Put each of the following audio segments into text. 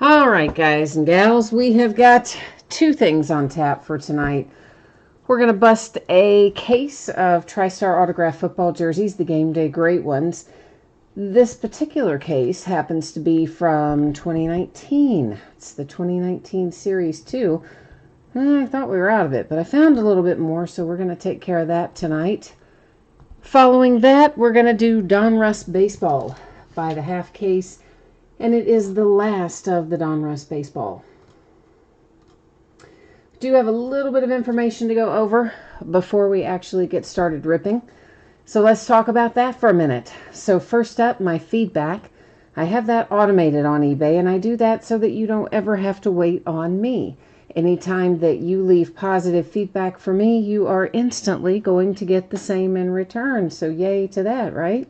All right, guys and gals, we have got two things on tap for tonight. We're going to bust a case of TriStar autograph football jerseys, the game day great ones. This particular case happens to be from 2019. It's the 2019 Series 2. I thought we were out of it, but I found a little bit more, so we're going to take care of that tonight. Following that, we're going to do Donruss Baseball by the half case, and it is the last of the Donruss Baseball. Do have a little bit of information to go over before we actually get started ripping. So let's talk about that for a minute. So first up, my feedback. I have that automated on eBay, and I do that so that you don't ever have to wait on me. Anytime that you leave positive feedback for me, you are instantly going to get the same in return. So yay to that, right?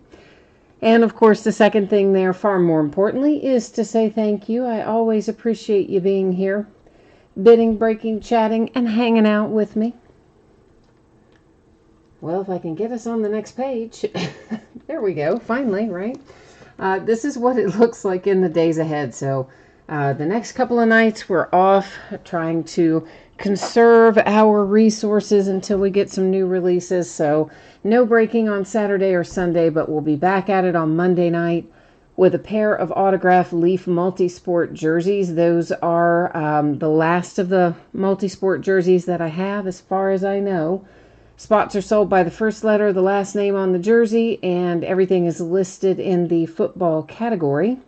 And of course, the second thing there, far more importantly, is to say thank you. I always appreciate you being here, bidding, breaking, chatting, and hanging out with me. Well, if I can get us on the next page. There we go, finally, right? This is what it looks like in the days ahead. So the next couple of nights, we're off trying to conserve our resources until we get some new releases. So no breaking on Saturday or Sunday, but we'll be back at it on Monday night with a pair of autographed Leaf Multisport jerseys. Those are the last of the Multisport jerseys that I have, as far as I know. Spots are sold by the first letter of the last name on the jersey, and everything is listed in the football category.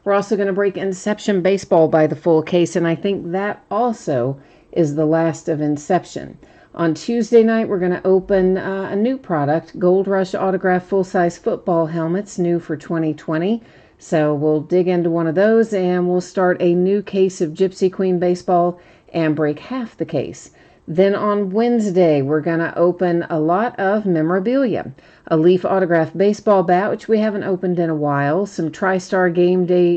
We're also going to break Inception Baseball by the full case, and I think that also is the last of Inception. On Tuesday night, we're going to open a new product, Gold Rush Autograph Full-Size Football Helmets, new for 2020. So we'll dig into one of those, and we'll start a new case of Gypsy Queen Baseball and break half the case. Then on Wednesday, we're going to open a lot of memorabilia. A Leaf Autograph Baseball bat, which we haven't opened in a while. Some TriStar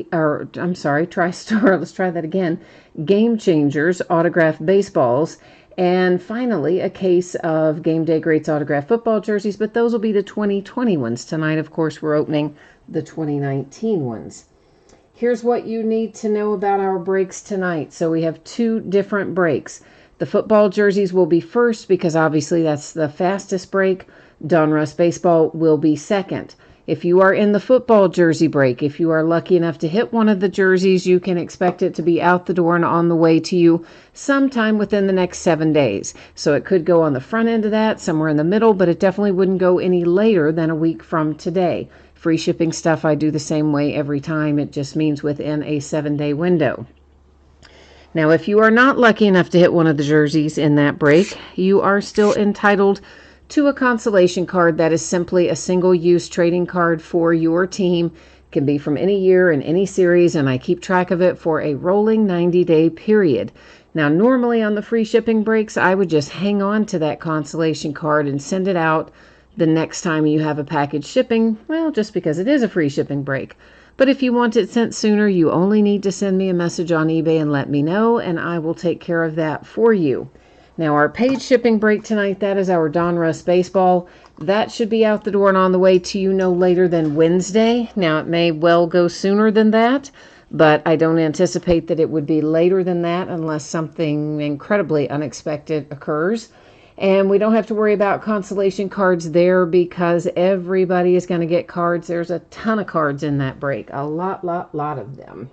TriStar, let's try that again. Game Changers Autograph Baseballs. And finally, a case of Game Day Greats Autograph Football jerseys, but those will be the 2020 ones. Tonight, of course, we're opening the 2019 ones. Here's what you need to know about our breaks tonight. So we have two different breaks. The football jerseys will be first because obviously that's the fastest break. Donruss Baseball will be second. If you are in the football jersey break, if you are lucky enough to hit one of the jerseys, you can expect it to be out the door and on the way to you sometime within the next 7 days. So it could go on the front end of that, somewhere in the middle, but it definitely wouldn't go any later than a week from today. Free shipping stuff, I do the same way every time. It just means within a 7-day window. Now, if you are not lucky enough to hit one of the jerseys in that break, you are still entitled to a consolation card that is simply a single-use trading card for your team. It can be from any year in any series, and I keep track of it for a rolling 90-day period. Now, normally on the free shipping breaks, I would just hang on to that consolation card and send it out the next time you have a package shipping, well, just because it is a free shipping break. But if you want it sent sooner, you only need to send me a message on eBay and let me know, and I will take care of that for you. Now, our paid shipping break tonight, that is our Donruss Baseball. That should be out the door and on the way to you no later than Wednesday. Now, it may well go sooner than that, but I don't anticipate that it would be later than that unless something incredibly unexpected occurs. And we don't have to worry about consolation cards there because everybody is going to get cards. There's a ton of cards in that break. A lot of them.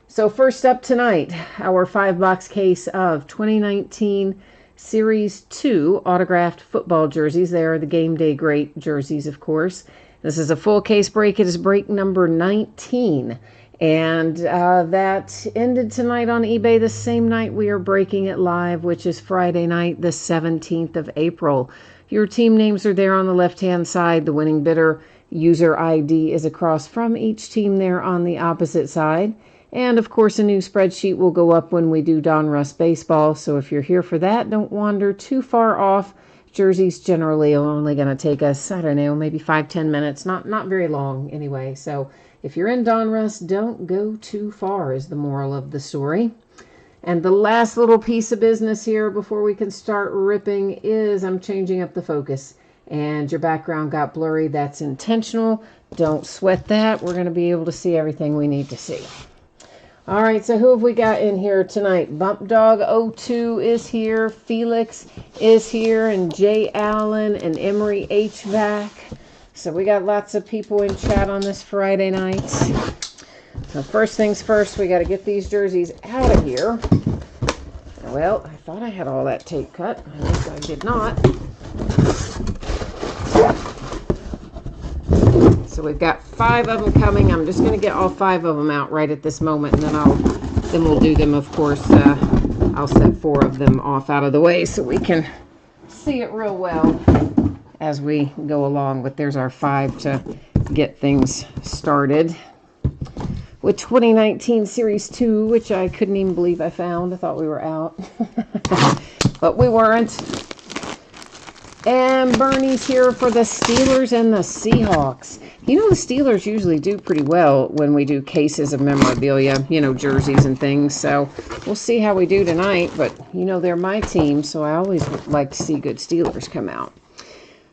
So first up tonight, our 5-box case of 2019 Series 2 autographed football jerseys. They are the Game Day Great jerseys, of course. This is a full case break. It is break number 19. And that ended tonight on eBay the same night we are breaking it live, which is Friday night, the 17th of April. Your team names are there on the left-hand side. The winning bidder user ID is across from each team there on the opposite side. And, of course, a new spreadsheet will go up when we do Donruss Baseball. So if you're here for that, don't wander too far off. Jerseys generally are only going to take us, I don't know, maybe 5-10 minutes. Not very long anyway. So if you're in Donruss, don't go too far is the moral of the story. And the last little piece of business here before we can start ripping is I'm changing up the focus. and your background got blurry, that's intentional. Don't sweat that. We're going to be able to see everything we need to see. All right, so who have we got in here tonight? Bump Dog 02 is here, Felix is here, and Jay Allen and Emery HVAC. So we got lots of people in chat on this Friday night. So first things first, we got to get these jerseys out of here. Well, I thought I had all that tape cut. I guess I did not. So we've got 5 of them coming. I'm just going to get all 5 of them out right at this moment, and then we'll do them, of course. I'll set 4 of them off out of the way so we can see it real well as we go along. But there's our 5 to get things started with 2019 Series 2, which I couldn't even believe I found. I thought we were out, but we weren't. And Bernie's here for the Steelers and the Seahawks. You know, the Steelers usually do pretty well when we do cases of memorabilia, you know, jerseys and things. So we'll see how we do tonight. But, you know, they're my team, so I always like to see good Steelers come out.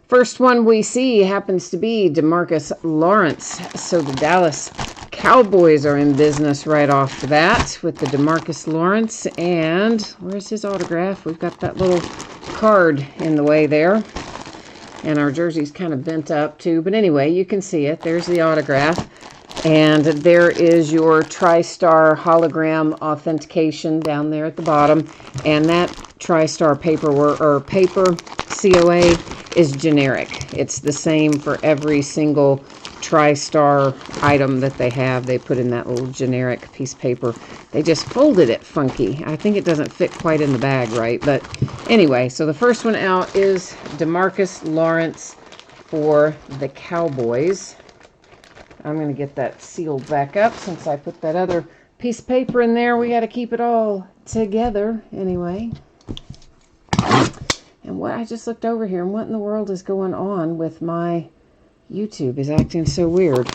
First one we see happens to be DeMarcus Lawrence. So the Dallas Cowboys are in business right off the bat with the DeMarcus Lawrence. And where's his autograph? We've got that little card in the way there. And our jersey's kind of bent up too. But anyway, you can see it. There's the autograph. And there is your TriStar hologram authentication down there at the bottom. And that TriStar paperwork or paper COA is generic. It's the same for every single TriStar item that they have. They put in that little generic piece of paper. They just folded it funky. I think it doesn't fit quite in the bag right. But anyway, so the first one out is DeMarcus Lawrence for the Cowboys. I'm going to get that sealed back up since I put that other piece of paper in there. We got to keep it all together anyway. And what I just looked over here, and what in the world is going on with my YouTube is acting so weird.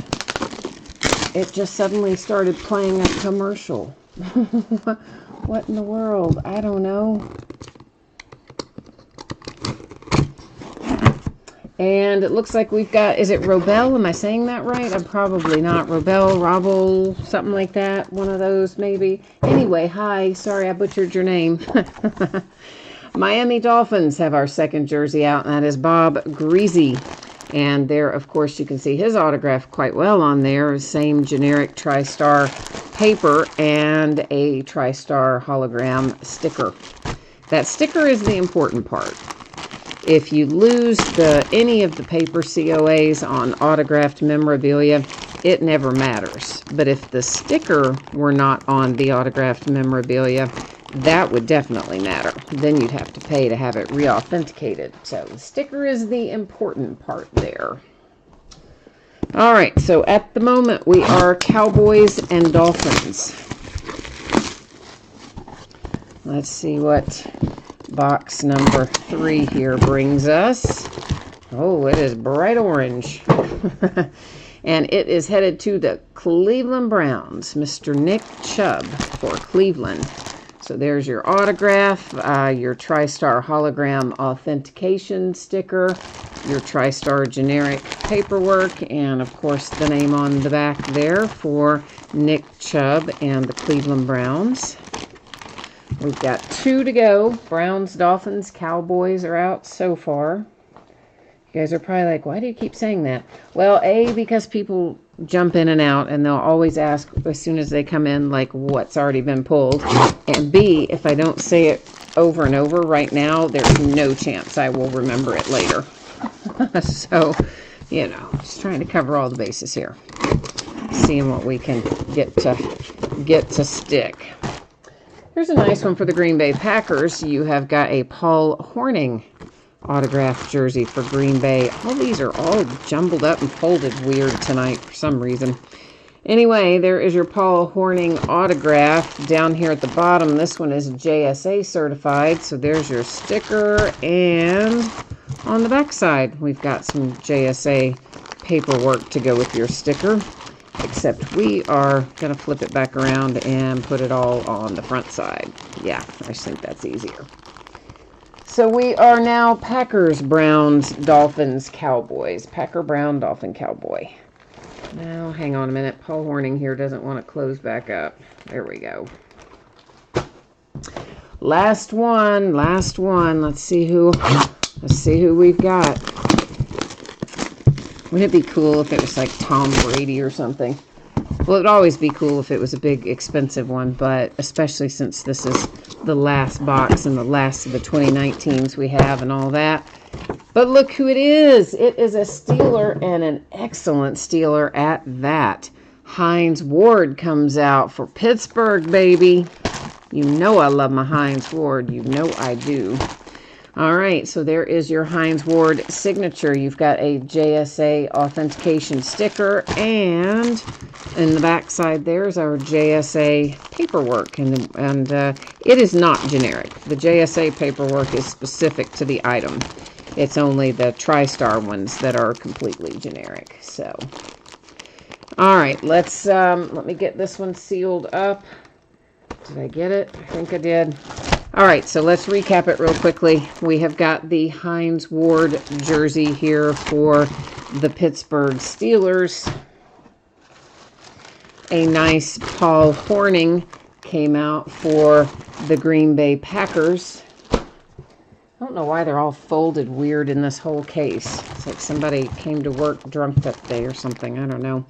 It just suddenly started playing a commercial. What in the world? I don't know. And it looks like we've got, is it Robel? Am I saying that right? I'm probably not. Robel, something like that. One of those maybe. Anyway, hi. Sorry I butchered your name. Miami Dolphins have our second jersey out, and that is Bob Greasy. And there, of course, you can see his autograph quite well on there. Same generic TriStar paper and a TriStar hologram sticker. That sticker is the important part. If you lose any of the paper COAs on autographed memorabilia, it never matters. But if the sticker were not on the autographed memorabilia, that would definitely matter. Then you'd have to pay to have it re-authenticated. So the sticker is the important part there. All right, so at the moment we are Cowboys and Dolphins. Let's see what box number 3 here brings us. Oh, it is bright orange. And it is headed to the Cleveland Browns, Mr. Nick Chubb for Cleveland. So there's your autograph, your TriStar hologram authentication sticker, your TriStar generic paperwork, and of course the name on the back there for Nick Chubb and the Cleveland Browns. We've got 2 to go. Browns, Dolphins, Cowboys are out so far. You guys are probably like, why do you keep saying that? Well, A, because people jump in and out, and they'll always ask as soon as they come in, like, what's already been pulled. And B, if I don't say it over and over right now, there's no chance I will remember it later. So, you know, just trying to cover all the bases here. Seeing what we can get to stick. Here's a nice one for the Green Bay Packers. You have got a Paul Hornung autographed jersey for Green Bay. All these are all jumbled up and folded weird tonight for some reason. Anyway, there is your Paul Hornung autograph down here at the bottom. This one is JSA certified, so there's your sticker. And on the back side, we've got some JSA paperwork to go with your sticker, except we are going to flip it back around and put it all on the front side. Yeah, I just think that's easier. So we are now Packers, Browns, Dolphins, Cowboys. Packer, Brown, Dolphin, Cowboy. Now, hang on a minute. Paul Horning here doesn't want to close back up. There we go. Last one. Let's see who we've got. Wouldn't it be cool if it was like Tom Brady or something? Well, it'd always be cool if it was a big, expensive one, but especially since this is the last box and the last of the 2019s we have and all that. But look who it is. It is a Steeler, and an excellent Steeler at that. Hines Ward comes out for Pittsburgh, baby. You know I love my Hines Ward. You know I do. All right, so there is your Hines Ward signature. You've got a JSA authentication sticker, and in the back side there's our JSA paperwork, and it is not generic. The JSA paperwork is specific to the item. It's only the TriStar ones that are completely generic. So, all right, let's let me get this one sealed up. Did I get it? I think I did. All right, so let's recap it real quickly. We have got the Hines Ward jersey here for the Pittsburgh Steelers. A nice Paul Horning came out for the Green Bay Packers. I don't know why they're all folded weird in this whole case. It's like somebody came to work drunk that day or something. I don't know.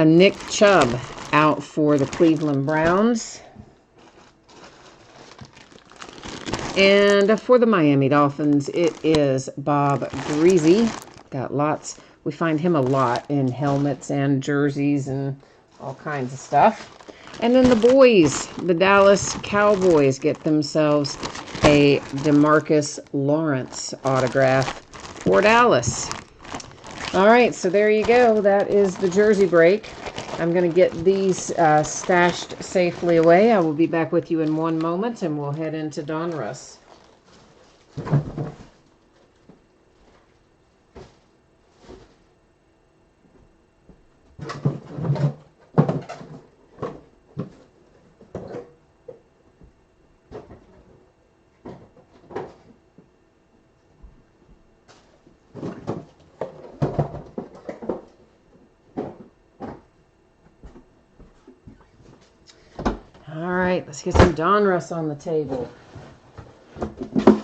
Nick Chubb out for the Cleveland Browns. And for the Miami Dolphins, it is Bob Greasy. Got lots. We find him a lot in helmets and jerseys and all kinds of stuff. And then the boys, the Dallas Cowboys, get themselves a DeMarcus Lawrence autograph for Dallas. All right, so there you go. That is the jersey break. I'm going to get these stashed safely away. I will be back with you in one moment, and we'll head into donruss. All right, let's get some donruss on the table. I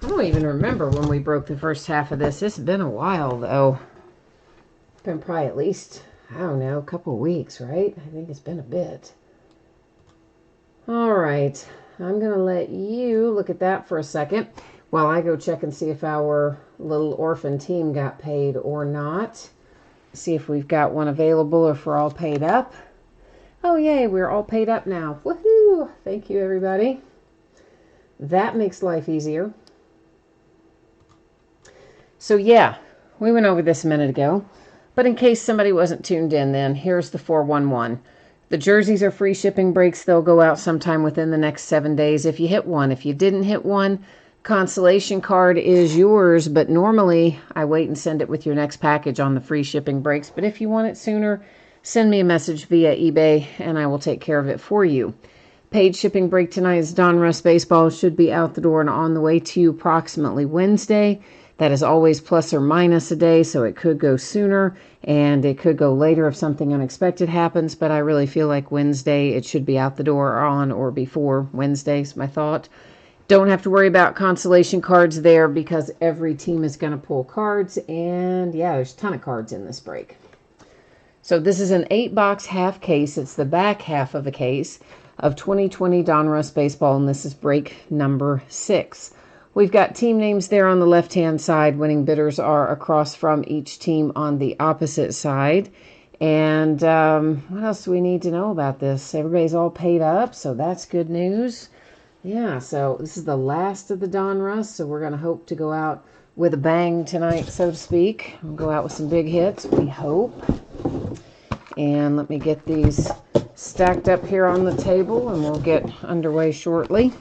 don't even remember when we broke the first half of this. It's been a while, though. It's been probably at least, I don't know, a couple of weeks, right? I think it's been a bit. All right, I'm going to let you look at that for a second while I go check and see if our little orphan team got paid or not. See if we've got one available or if we're all paid up. Oh, yay, we're all paid up now. Woohoo! Thank you, everybody. That makes life easier. So, yeah, we went over this a minute ago. But in case somebody wasn't tuned in, then here's the 411. The jerseys are free shipping breaks. They'll go out sometime within the next 7 days if you hit one. If you didn't hit one, consolation card is yours. But normally, I wait and send it with your next package on the free shipping breaks. But if you want it sooner, send me a message via eBay, and I will take care of it for you. Paid shipping break tonight is Donruss Baseball. Should be out the door and on the way to you approximately Wednesday. That is always plus or minus a day, so it could go sooner, and it could go later if something unexpected happens, but I really feel like Wednesday it should be out the door on or before Wednesday is my thought. Don't have to worry about consolation cards there because every team is going to pull cards, and yeah, there's a ton of cards in this break. So this is an 8-box half case. It's the back half of a case of 2020 Donruss Baseball, and this is break number 6. We've got team names there on the left-hand side. Winning bidders are across from each team on the opposite side. And what else do we need to know about this? Everybody's all paid up, so that's good news. Yeah, so this is the last of the Donruss, so we're going to hope to go out with a bang tonight, so to speak. We'll go out with some big hits, we hope. And let me get these stacked up here on the table, and we'll get underway shortly.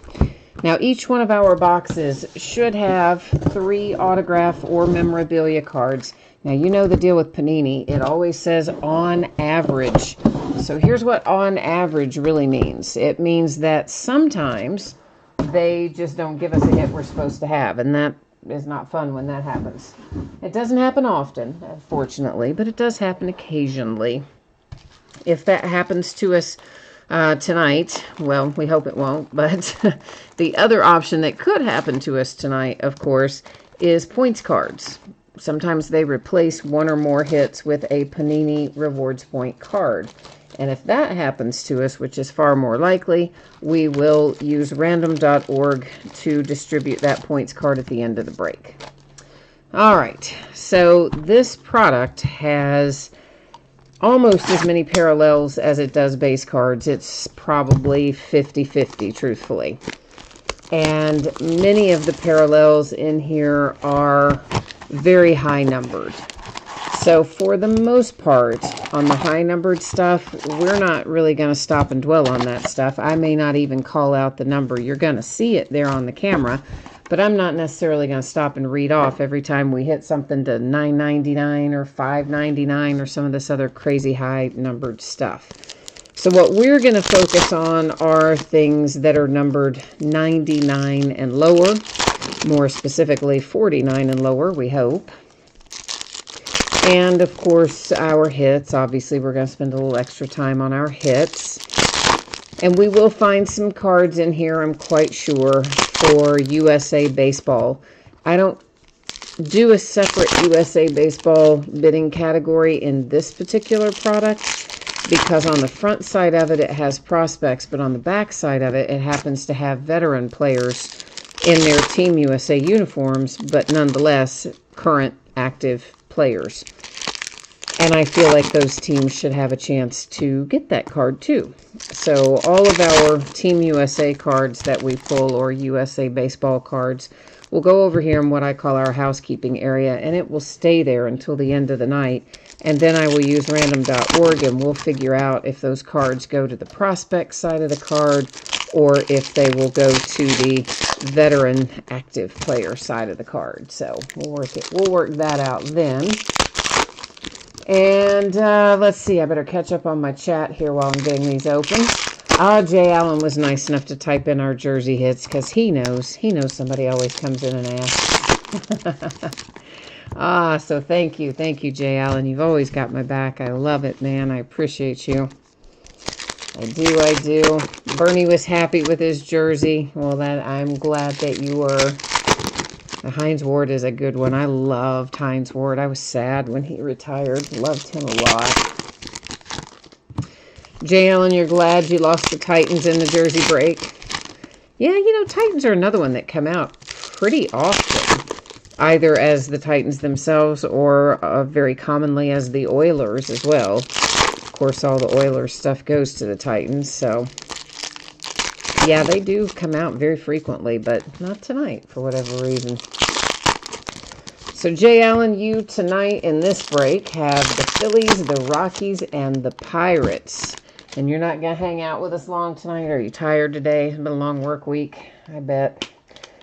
Now, each one of our boxes should have 3 autograph or memorabilia cards. Now, you know the deal with Panini. It always says on average. So here's what on average really means. It means that sometimes they just don't give us a hit we're supposed to have. And that is not fun when that happens. It doesn't happen often, unfortunately, but it does happen occasionally. If that happens to us tonight, well, we hope it won't, but the other option that could happen to us tonight, of course, is points cards. Sometimes they replace one or more hits with a Panini Rewards Point card. And if that happens to us, which is far more likely, we will use random.org to distribute that points card at the end of the break. All right, so this product has almost as many parallels as it does base cards. It's probably 50-50, truthfully. And many of the parallels in here are very high numbered. So for the most part, on the high numbered stuff, we're not really going to stop and dwell on that stuff. I may not even call out the number. You're going to see it there on the camera, but I'm not necessarily going to stop and read off every time we hit something to $9.99 or $5.99 or some of this other crazy high numbered stuff. So what we're going to focus on are things that are numbered 99 and lower, more specifically 49 and lower, we hope. And of course, our hits. Obviously, we're going to spend a little extra time on our hits. And we will find some cards in here, I'm quite sure, for USA Baseball. I don't do a separate USA Baseball bidding category in this particular product because on the front side of it, it has prospects, but on the back side of it, it happens to have veteran players in their Team USA uniforms, but nonetheless, current active players. And I feel like those teams should have a chance to get that card too. So all of our Team USA cards that we pull, or USA Baseball cards, will go over here in what I call our housekeeping area, and it will stay there until the end of the night. And then I will use random.org, and we'll figure out if those cards go to the prospect side of the card or if they will go to the veteran active player side of the card. So we'll work that out then. And let's see, I better catch up on my chat here while I'm getting these open. Jay Allen was nice enough to type in our jersey hits because he knows somebody always comes in and asks. So thank you, Jay Allen. You've always got my back. I love it, man. I appreciate you. I do. Bernie was happy with his jersey. Well, I'm glad that you were. Hines Ward is a good one. I loved Hines Ward. I was sad when he retired. Loved him a lot. Jay Allen, you're glad you lost the Titans in the jersey break. Yeah, Titans are another one that come out pretty often, either as the Titans themselves or very commonly as the Oilers as well. Of course, all the Oilers stuff goes to the Titans, so yeah, they do come out very frequently, but not tonight for whatever reason. So Jay Allen, you tonight in this break have the Phillies, the Rockies, and the Pirates. And you're not going to hang out with us long tonight? Are you tired today? It's been a long work week, I bet.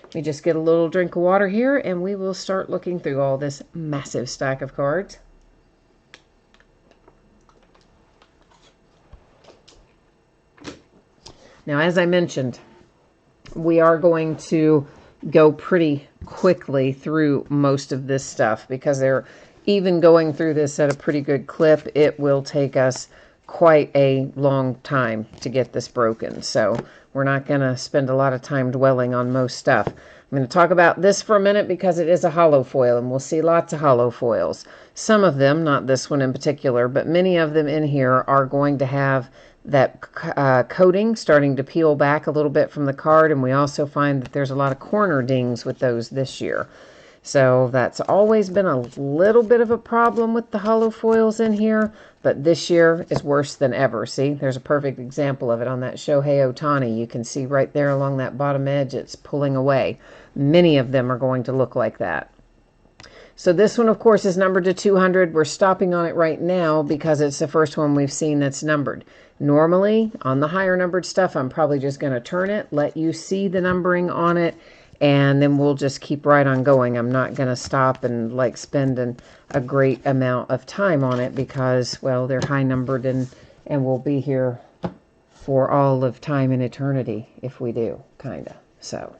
Let me just get a little drink of water here, and we will start looking through all this massive stack of cards. Now, as I mentioned, we are going to go pretty quickly through most of this stuff because they're even going through this at a pretty good clip. It will take us quite a long time to get this broken. So we're not going to spend a lot of time dwelling on most stuff. I'm going to talk about this for a minute because it is a hollow foil, and we'll see lots of hollow foils. Some of them, not this one in particular, but many of them in here are going to have that coating starting to peel back a little bit from the card, and we also find that there's a lot of corner dings with those this year. So that's always been a little bit of a problem with the hollow foils in here, but this year is worse than ever. See, there's a perfect example of it on that Shohei Ohtani. You can see right there along that bottom edge, it's pulling away. Many of them are going to look like that. So this one, of course, is numbered to 200. We're stopping on it right now because it's the first one we've seen that's numbered. Normally, on the higher numbered stuff, I'm probably just going to turn it, let you see the numbering on it, and then we'll just keep right on going. I'm not going to stop and spend a great amount of time on it because, well, they're high numbered and we'll be here for all of time and eternity if we do, kind of. So,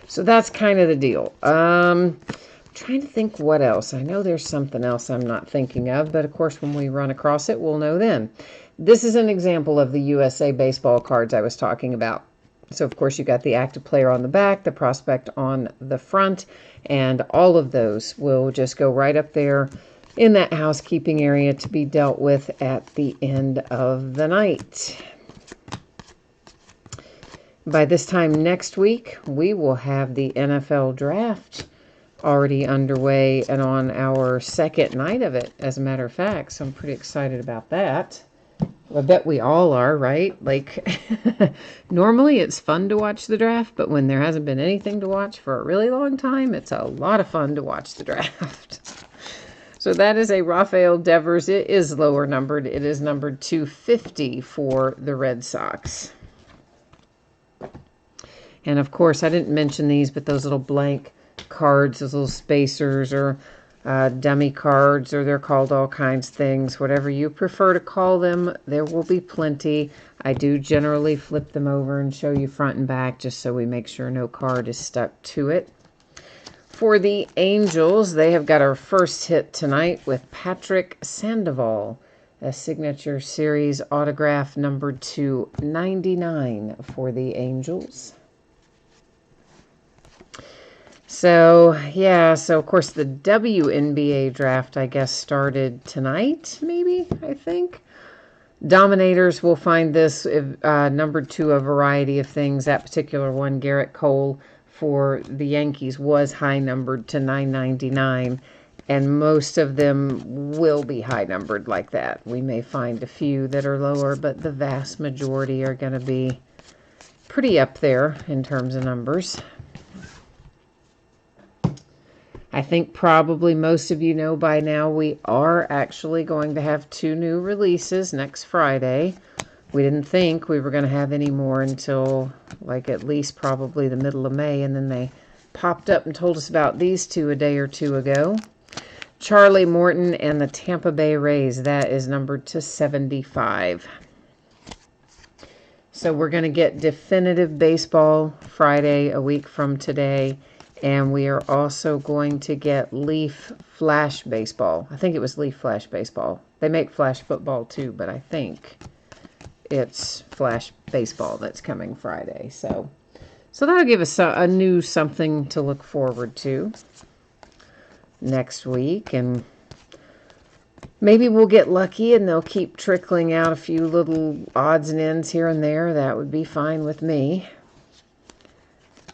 so that's kind of the deal. Trying to think what else. I know there's something else I'm not thinking of, but of course when we run across it, we'll know then. This is an example of the USA baseball cards I was talking about. So of course you got the active player on the back, the prospect on the front, and all of those will just go right up there in that housekeeping area to be dealt with at the end of the night. By this time next week, we will have the NFL draft already underway and on our second night of it, as a matter of fact. So I'm pretty excited about that. I bet we all are, right? Like, normally it's fun to watch the draft, but when there hasn't been anything to watch for a really long time, it's a lot of fun to watch the draft. So that is a Rafael Devers. It is lower numbered. It is numbered 250 for the Red Sox. And of course, I didn't mention these, but those little blank cards, those little spacers or dummy cards, or they're called all kinds of things. Whatever you prefer to call them, there will be plenty. I do generally flip them over and show you front and back just so we make sure no card is stuck to it. For the Angels, they have got our first hit tonight with Patrick Sandoval, a signature series autograph numbered to 99 for the Angels. So, yeah, so of course the WNBA draft, I guess, started tonight, maybe, I think. Dominators will find this numbered to a variety of things. That particular one, Garrett Cole, for the Yankees was high numbered to 999, and most of them will be high numbered like that. We may find a few that are lower, but the vast majority are going to be pretty up there in terms of numbers. I think probably most of you know by now we are actually going to have 2 new releases next Friday. We didn't think we were going to have any more until like at least probably the middle of May, and then they popped up and told us about these 2 a day or 2 ago. Charlie Morton and the Tampa Bay Rays, that is numbered to 75. So we're going to get definitive baseball Friday, a week from today. And we are also going to get Leaf Flash Baseball. I think it was Leaf Flash Baseball. They make Flash Football too, but I think it's Flash Baseball that's coming Friday. So that'll give us a new something to look forward to next week. And maybe we'll get lucky and they'll keep trickling out a few little odds and ends here and there. That would be fine with me.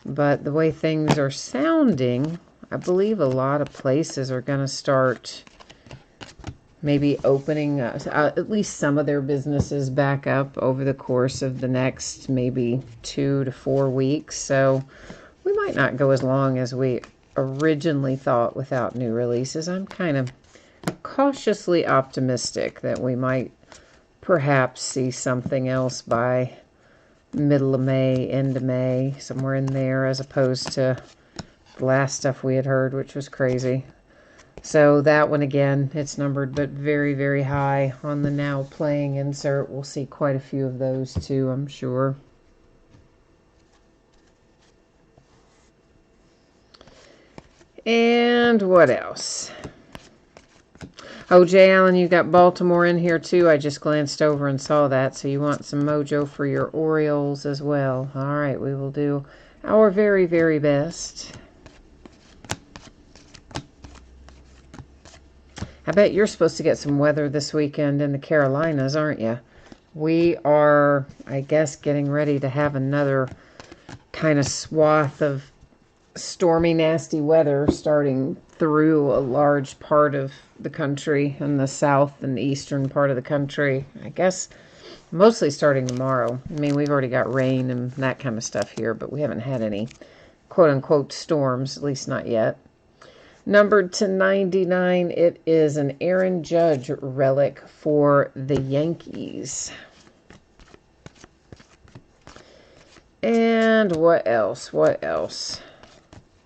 But the way things are sounding, I believe a lot of places are going to start maybe opening at least some of their businesses back up over the course of the next maybe 2 to 4 weeks. So we might not go as long as we originally thought without new releases. I'm kind of cautiously optimistic that we might perhaps see something else by middle of May, end of May, somewhere in there, as opposed to the last stuff we had heard, which was crazy. So that one, again, it's numbered, but very, very high on the now playing insert. We'll see quite a few of those too, I'm sure. And what else? Oh, Jay Allen, you got Baltimore in here too. I just glanced over and saw that. So you want some mojo for your Orioles as well. All right, we will do our very, very best. I bet you're supposed to get some weather this weekend in the Carolinas, aren't you? We are, I guess, getting ready to have another kind of swath of stormy, nasty weather starting through a large part of the country in the south and eastern part of the country. I guess mostly starting tomorrow. I mean, we've already got rain and that kind of stuff here, but we haven't had any quote-unquote storms, at least not yet. Numbered to 99, it is an Aaron Judge relic for the Yankees. And what else?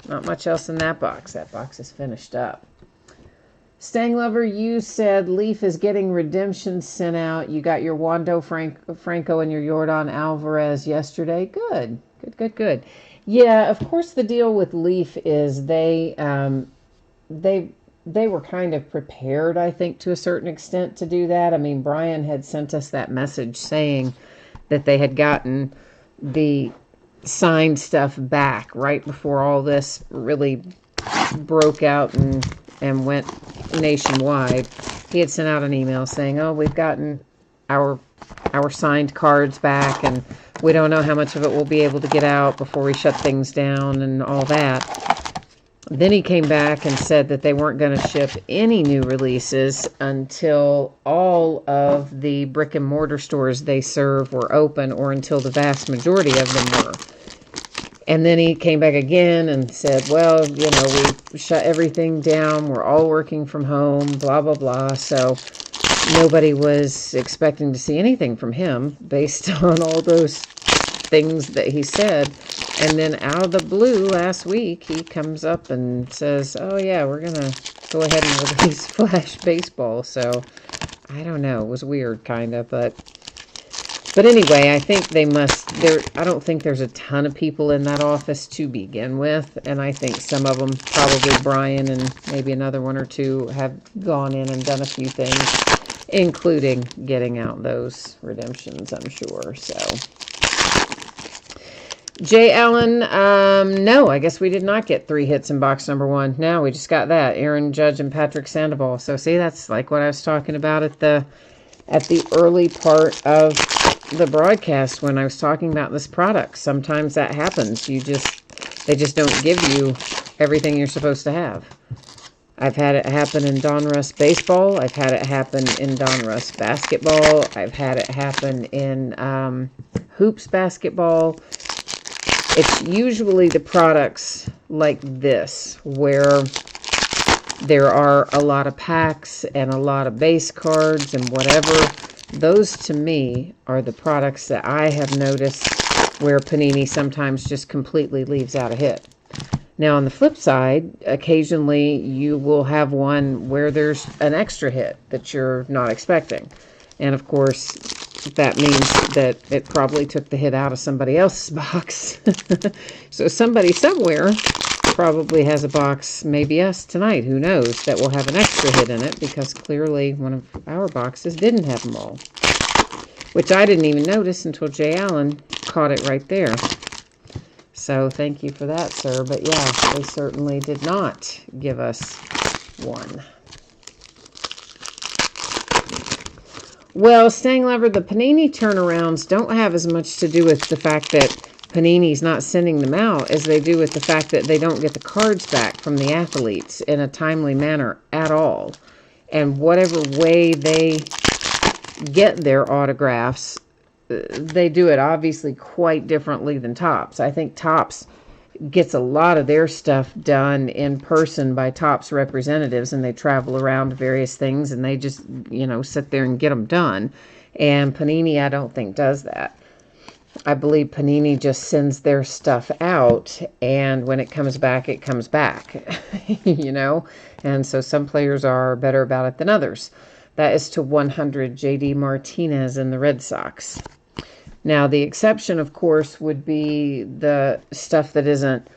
Not much else in that box. That box is finished up. Stang Lover, you said Leaf is getting redemption sent out. You got your Wando Franco and your Yordan Alvarez yesterday. Good, good, good, good. Yeah, of course. The deal with Leaf is they they were kind of prepared, I think, to a certain extent to do that. I mean, Brian had sent us that message saying that they had gotten the signed stuff back right before all this really broke out and went nationwide. He had sent out an email saying, "Oh, we've gotten our signed cards back, and we don't know how much of it we'll be able to get out before we shut things down and all that." Then he came back and said that they weren't going to ship any new releases until all of the brick and mortar stores they serve were open, or until the vast majority of them were. And then he came back again and said, well, we shut everything down. We're all working from home, blah, blah, blah. So nobody was expecting to see anything from him based on all those things that he said. And then out of the blue last week, he comes up and says, oh, yeah, we're going to go ahead and release Flash Baseball. So I don't know. It was weird, kind of, but anyway, I think I don't think there's a ton of people in that office to begin with. And I think some of them, probably Brian and maybe another one or two, have gone in and done a few things, including getting out those redemptions, I'm sure. So, Jay Allen, no, I guess we did not get 3 hits in box number 1. No, we just got that. Aaron Judge and Patrick Sandoval. So, see, that's like what I was talking about at the early part of the broadcast when I was talking about this product. Sometimes that happens. They just don't give you everything you're supposed to have. I've had it happen in donruss baseball. I've had it happen in donruss basketball. I've had it happen in hoops basketball. It's usually the products like this where there are a lot of packs and a lot of base cards and whatever. Those, to me, are the products that I have noticed where Panini sometimes just completely leaves out a hit. Now, on the flip side, occasionally you will have one where there's an extra hit that you're not expecting. And, of course, that means that it probably took the hit out of somebody else's box. So somebody somewhere probably has a box, maybe us tonight, who knows, that will have an extra hit in it, because clearly one of our boxes didn't have them all, which I didn't even notice until Jay Allen caught it right there. So thank you for that, sir. But yeah, they certainly did not give us one. Well, Stang Lover, the Panini turnarounds don't have as much to do with the fact that Panini's not sending them out as they do with the fact that they don't get the cards back from the athletes in a timely manner at all. And whatever way they get their autographs, they do it obviously quite differently than Topps. I think Topps gets a lot of their stuff done in person by Topps representatives, and they travel around to various things and they just, sit there and get them done. And Panini, I don't think, does that. I believe Panini just sends their stuff out, and when it comes back, it comes back, And so some players are better about it than others. That is to 100 J.D. Martinez in the Red Sox. Now, the exception, of course, would be the stuff that isn't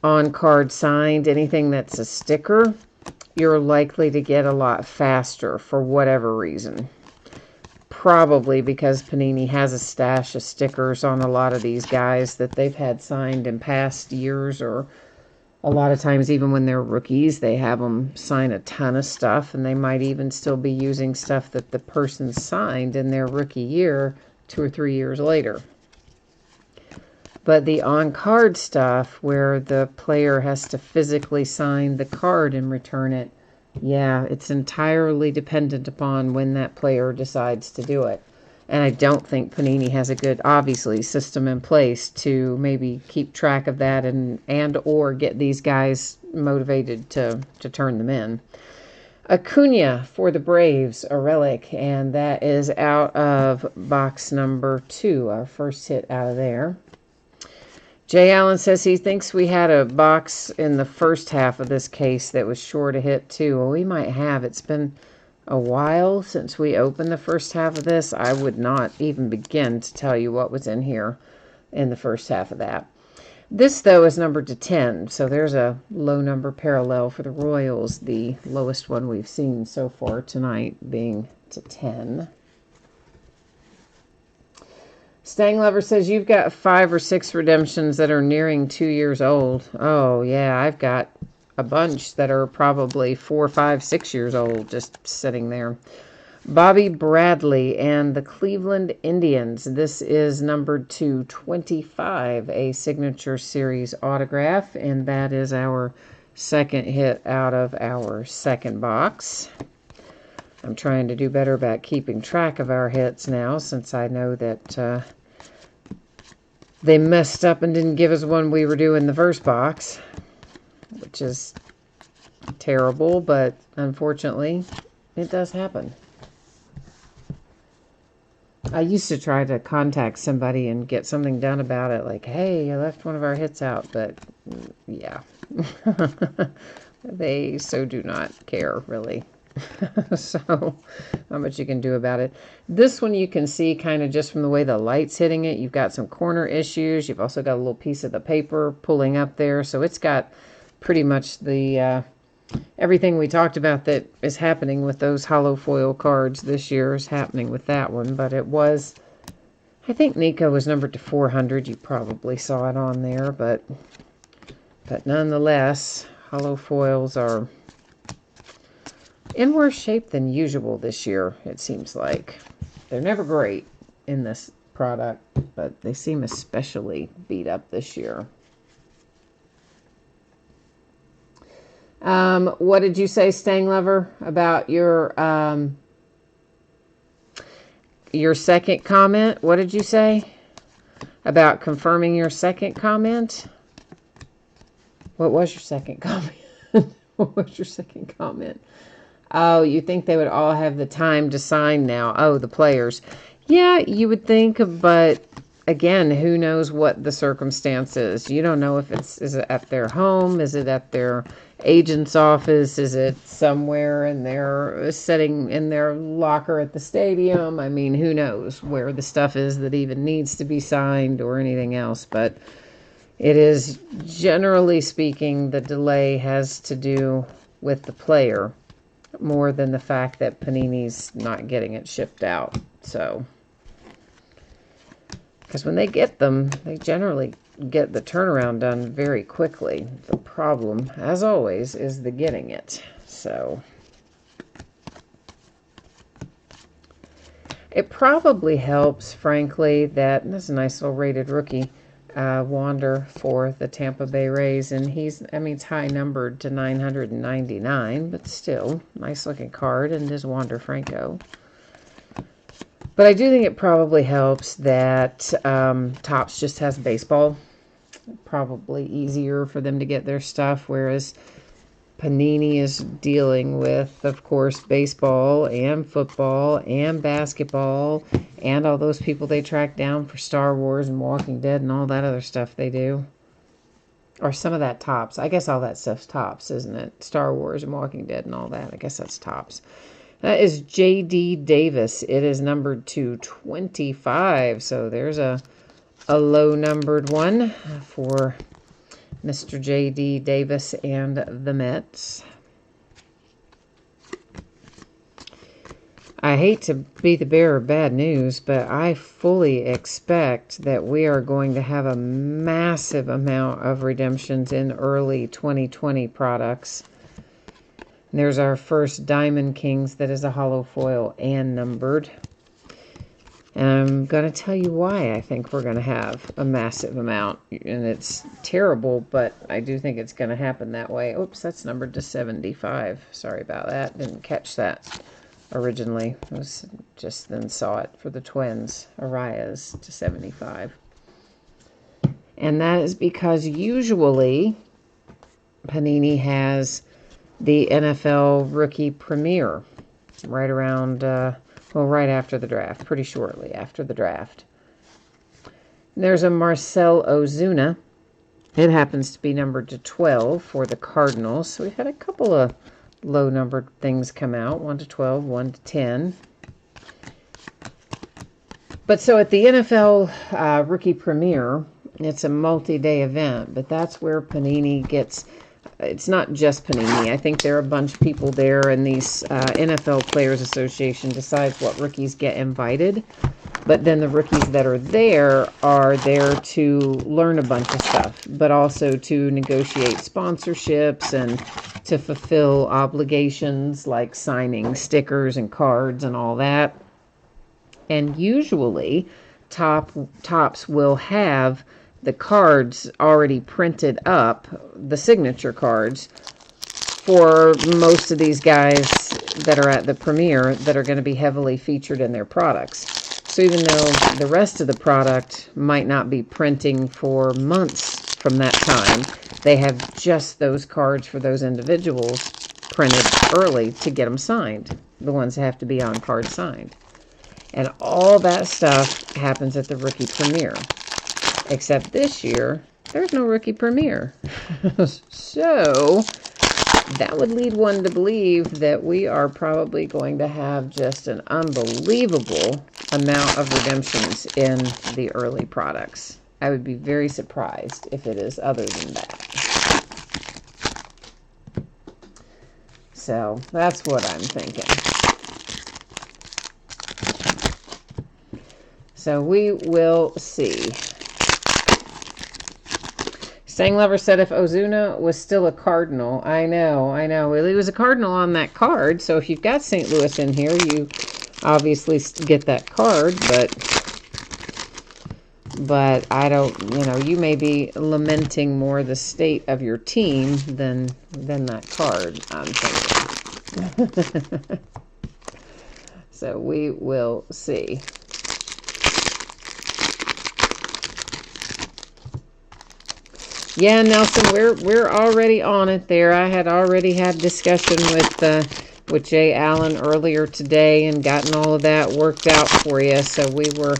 on-card signed. Anything that's a sticker, you're likely to get a lot faster for whatever reason. Probably because Panini has a stash of stickers on a lot of these guys that they've had signed in past years, or a lot of times even when they're rookies, they have them sign a ton of stuff, and they might even still be using stuff that the person signed in their rookie year 2 or 3 years later. But the on-card stuff where the player has to physically sign the card and return it, yeah, it's entirely dependent upon when that player decides to do it. And I don't think Panini has a good, obviously, system in place to maybe keep track of that and or get these guys motivated to turn them in. Acuna for the Braves, a relic, and that is out of box number 2, our first hit out of there. Jay Allen says he thinks we had a box in the first half of this case that was sure to hit too. Well, we might have. It's been a while since we opened the first half of this. I would not even begin to tell you what was in here in the first half of that. This, though, is numbered to 10, so there's a low number parallel for the Royals, the lowest one we've seen so far tonight being to 10. Stang Lover says you've got 5 or 6 redemptions that are nearing 2 years old. Oh, yeah, I've got a bunch that are probably 4, 5, 6 years old just sitting there. Bobby Bradley and the Cleveland Indians. This is numbered to 25, a Signature Series autograph, and that is our second hit out of our second box. I'm trying to do better about keeping track of our hits now, since I know that they messed up and didn't give us one we were doing in the first box, which is terrible, but unfortunately, it does happen. I used to try to contact somebody and get something done about it, like, hey, I left one of our hits out, but yeah. They so do not care, really. So, not much you can do about it. This one you can see kind of just from the way the light's hitting it. You've got some corner issues. You've also got a little piece of the paper pulling up there. So it's got pretty much the everything we talked about that is happening with those hollow foil cards this year is happening with that one. But it was, I think Nico was numbered to 400. You probably saw it on there. But nonetheless, hollow foils are in worse shape than usual this year, it seems like. They're never great in this product, but they seem especially beat up this year. What did you say, Stang Lover, about your second comment? What did you say about confirming your second comment? What was your second comment? What was your second comment? Oh, you think they would all have the time to sign now? Oh, the players. Yeah, you would think, but again, who knows what the circumstance is? You don't know if is it at their home? Is it at their agent's office? Is it somewhere in their sitting in their locker at the stadium? I mean, who knows where the stuff is that even needs to be signed or anything else, but it is, generally speaking, the delay has to do with the player more than the fact that Panini's not getting it shipped out. So, because when they get them, they generally get the turnaround done very quickly. The problem, as always, is the getting it. So, it probably helps, frankly, that this is a nice little rated rookie. Wander for the Tampa Bay Rays, and it's high numbered to 999, but still nice looking card, and is Wander Franco. But I do think it probably helps that Topps just has baseball. Probably easier for them to get their stuff, whereas Panini is dealing with, of course, baseball and football and basketball and all those people they track down for Star Wars and Walking Dead and all that other stuff they do. Or some of that Topps. I guess all that stuff's Topps, isn't it? Star Wars and Walking Dead and all that. I guess that's Topps. That is J.D. Davis. It is numbered to 25. So there's a low numbered one for Mr. J.D. Davis and the Mets. I hate to be the bearer of bad news, but I fully expect that we are going to have a massive amount of redemptions in early 2020 products. And there's our first Diamond Kings that is a hollow foil and numbered. And I'm going to tell you why I think we're going to have a massive amount. And it's terrible, but I do think it's going to happen that way. Oops, that's numbered to 75. Sorry about that. Didn't catch that originally. I was just then saw it for the twins, Arias, to 75. And that is because usually Panini has the NFL Rookie Premiere right around... well, right after the draft, pretty shortly after the draft. There's a Marcell Ozuna It happens to be numbered to 12 for the Cardinals. So we've had a couple of low-numbered things come out, 1 to 12, 1 to 10. But so at the NFL Rookie Premiere, it's a multi-day event, but that's where Panini gets... It's not just Panini. I think there are a bunch of people there, and these NFL Players Association decides what rookies get invited. But then the rookies that are there to learn a bunch of stuff, but also to negotiate sponsorships and to fulfill obligations like signing stickers and cards and all that. And usually Topps will have the cards already printed up, the signature cards, for most of these guys that are at the premiere that are going to be heavily featured in their products. So even though the rest of the product might not be printing for months from that time, they have just those cards for those individuals printed early to get them signed, the ones that have to be on card signed. And all that stuff happens at the Rookie Premiere. Except this year, there's no Rookie Premiere. So that would lead one to believe that we are probably going to have just an unbelievable amount of redemptions in the early products. I would be very surprised if it is other than that. So that's what I'm thinking. So we will see. Stang Lover said if Ozuna was still a Cardinal, I know. Well, he was a Cardinal on that card, so if you've got St. Louis in here, you obviously get that card, but I don't, you may be lamenting more the state of your team than that card, I'm thinking. So we will see. Yeah, Nelson, we're already on it there. I had already had discussion with Jay Allen earlier today and gotten all of that worked out for you. So we were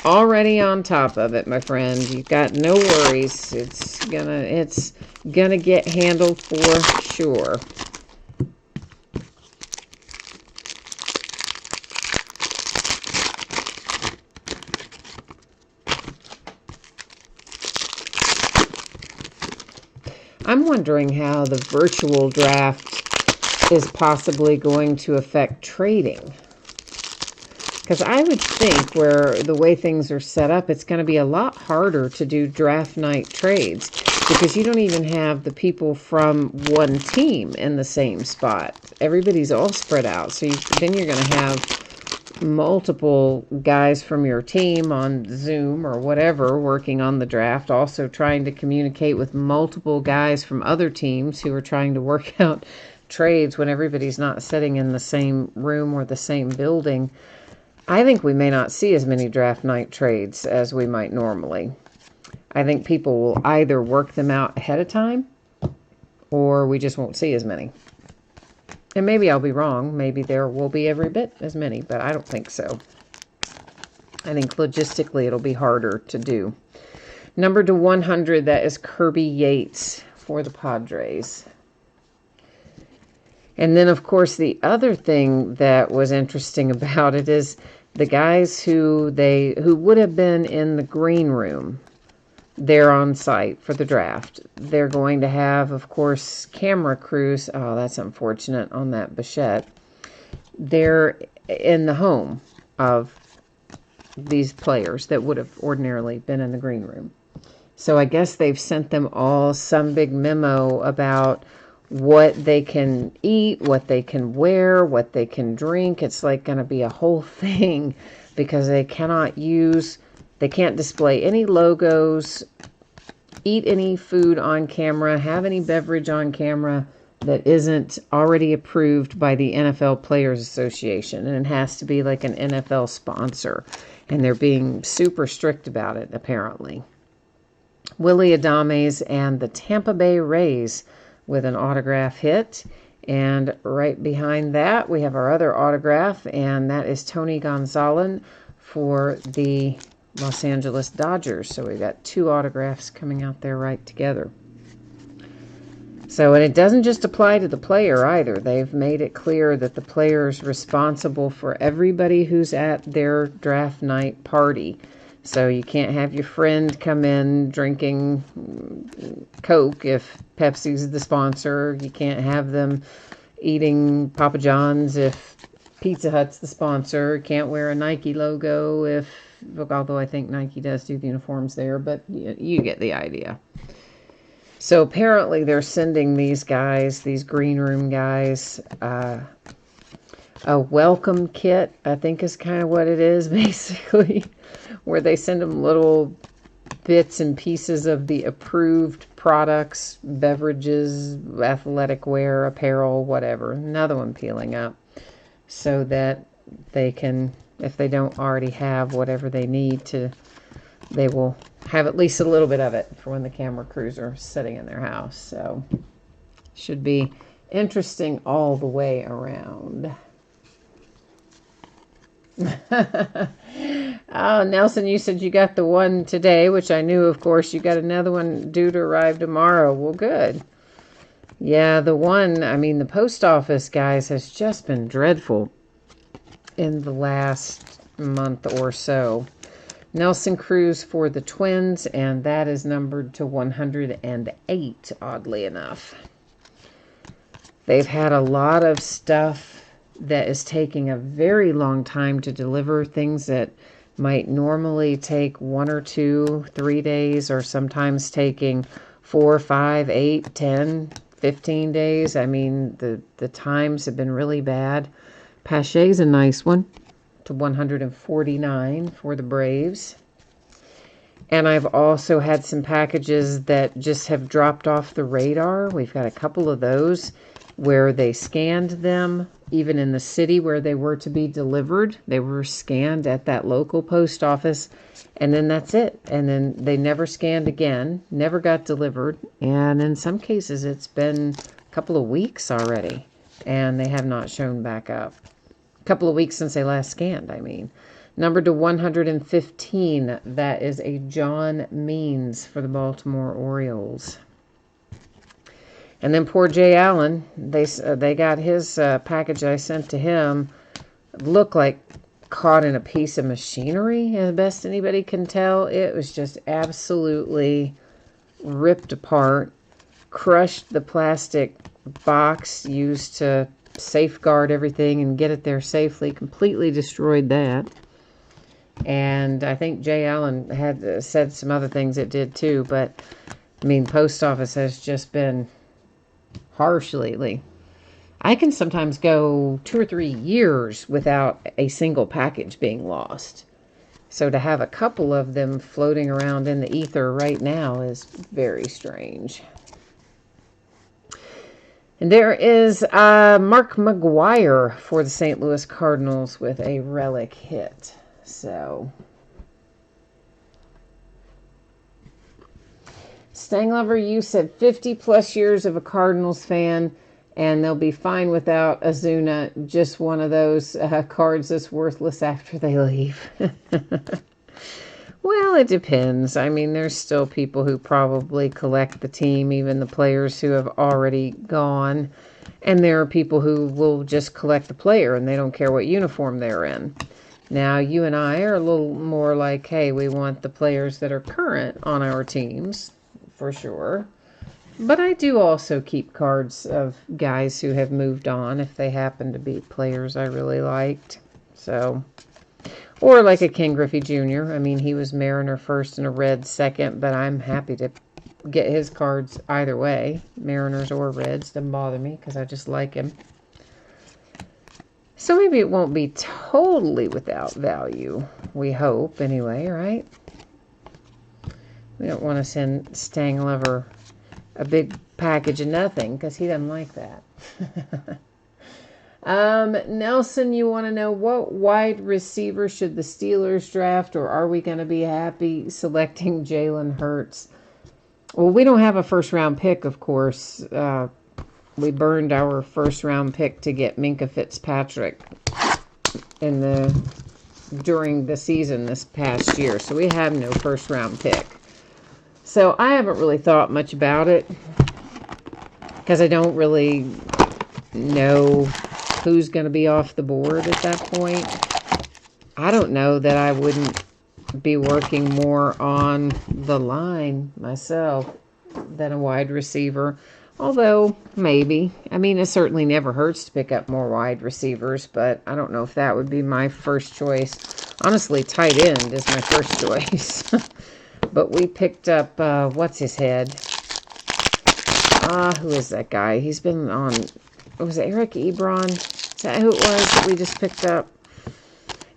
already on top of it, my friend. You've got no worries. It's gonna get handled for sure. I'm wondering how the virtual draft is possibly going to affect trading. Because I would think where the way things are set up, it's going to be a lot harder to do draft night trades because you don't even have the people from one team in the same spot. Everybody's all spread out. So then you're going to have multiple guys from your team on Zoom or whatever working on the draft, also trying to communicate with multiple guys from other teams who are trying to work out trades when everybody's not sitting in the same room or the same building. I think we may not see as many draft night trades as we might normally. I think people will either work them out ahead of time or we just won't see as many. And maybe I'll be wrong. Maybe there will be every bit as many, but I don't think so. I think logistically it'll be harder to do. Number to 100, that is Kirby Yates for the Padres. And then, of course, the other thing that was interesting about it is the guys who would have been in the green room there on site for the draft. They're going to have, of course, camera crews. Oh, that's unfortunate on that Bichette. They're in the home of these players that would have ordinarily been in the green room. So I guess they've sent them all some big memo about what they can eat, what they can wear, what they can drink. It's like going to be a whole thing because they can't display any logos, eat any food on camera, have any beverage on camera that isn't already approved by the NFL Players Association. And it has to be like an NFL sponsor. And they're being super strict about it, apparently. Willie Adames and the Tampa Bay Rays with an autograph hit. And right behind that, we have our other autograph, and that is Tony Gonzalez for the Los Angeles Dodgers. So we've got 2 autographs coming out there right together. So, and it doesn't just apply to the player either. They've made it clear that the player is responsible for everybody who's at their draft night party. So you can't have your friend come in drinking Coke if Pepsi's the sponsor. You can't have them eating Papa John's if Pizza Hut's the sponsor. Can't wear a Nike logo if, although I think Nike does do the uniforms there, but you get the idea. So apparently they're sending these guys, these green room guys, a welcome kit, I think is kind of what it is, basically, where they send them little bits and pieces of the approved products, beverages, athletic wear, apparel, whatever. Another one peeling up so that they can, if they don't already have whatever they need to, they will have at least a little bit of it for when the camera crews are sitting in their house. So should be interesting all the way around. Oh, Nelson, you said you got the one today, which I knew, of course. You got another one due to arrive tomorrow. Well, good. Yeah, the one, I mean, the post office, guys, has just been dreadful in the last month or so. Nelson Cruz for the Twins, and that is numbered to 108, oddly enough. They've had a lot of stuff that is taking a very long time to deliver, things that might normally take 1 or 2, 3 days, or sometimes taking 4, 5, 8, 10, 15 days. I mean, the times have been really bad. Pache's a nice one, to 149 for the Braves. And I've also had some packages that just have dropped off the radar. We've got a couple of those where they scanned them, even in the city where they were to be delivered. They were scanned at that local post office, and then that's it. And then they never scanned again, never got delivered. And in some cases, it's been a couple of weeks already, and they have not shown back up. A couple of weeks since they last scanned, I mean. Numbered to 115, that is a John Means for the Baltimore Orioles. And then poor Jay Allen, they got his package I sent to him, looked like caught in a piece of machinery, as best anybody can tell. It was just absolutely ripped apart, crushed the plastic box used to safeguard everything and get it there safely, completely destroyed that. And I think Jay Allen had said some other things it did too, but I mean, post office has just been harsh lately. I can sometimes go 2 or 3 years without a single package being lost. So to have a couple of them floating around in the ether right now is very strange. And there is Mark McGwire for the St. Louis Cardinals with a relic hit. So, Stanglover, you said 50 plus years of a Cardinals fan, and they'll be fine without Azuna, just one of those cards that's worthless after they leave. Well, it depends. I mean, there's still people who probably collect the team, even the players who have already gone. And there are people who will just collect the player, and they don't care what uniform they're in. Now, you and I are a little more like, hey, we want the players that are current on our teams, for sure. But I do also keep cards of guys who have moved on if they happen to be players I really liked. So, or like a Ken Griffey Jr. I mean, he was Mariner first and a Red second, but I'm happy to get his cards either way. Mariners or Reds, doesn't bother me because I just like him. So maybe it won't be totally without value. We hope, anyway, right? We don't want to send Stanglover a big package of nothing because he doesn't like that. Nelson, you want to know what wide receiver should the Steelers draft, or are we going to be happy selecting Jalen Hurts? Well, we don't have a first-round pick, of course. We burned our first-round pick to get Minkah Fitzpatrick in the during the season this past year. So we have no first round pick. So I haven't really thought much about it because I don't really know who's going to be off the board at that point. I don't know that I wouldn't be working more on the line myself than a wide receiver. Although, maybe. I mean, it certainly never hurts to pick up more wide receivers, but I don't know if that would be my first choice. Honestly, tight end is my first choice. But we picked up, what's his head? Who is that guy? He's been on, was it Eric Ebron? Is that who it was that we just picked up?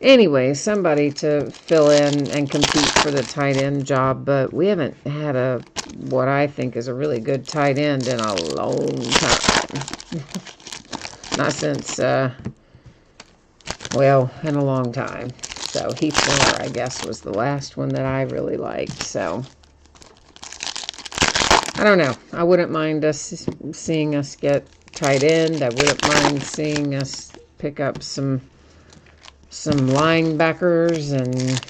Anyway, somebody to fill in and compete for the tight end job, but we haven't had what I think is a really good tight end in a long time. Not since, well, in a long time. So Heath Miller, I guess, was the last one that I really liked. So I don't know. I wouldn't mind seeing us get tight end. I wouldn't mind seeing us pick up some linebackers, and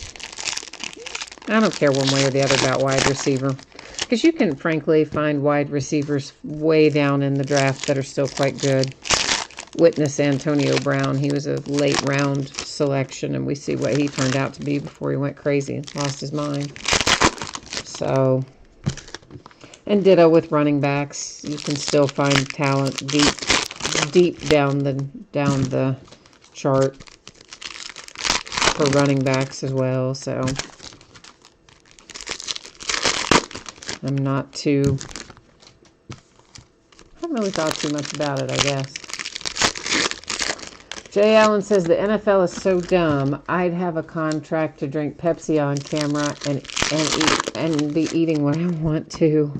I don't care one way or the other about wide receiver, because you can frankly find wide receivers way down in the draft that are still quite good. Witness Antonio Brown. He was a late round selection, and we see what he turned out to be before he went crazy and lost his mind. So, and ditto with running backs. You can still find talent deep down the chart for running backs as well. So I haven't really thought too much about it, I guess. Jay Allen says the NFL is so dumb. I'd have a contract to drink Pepsi on camera and be eating what I want to.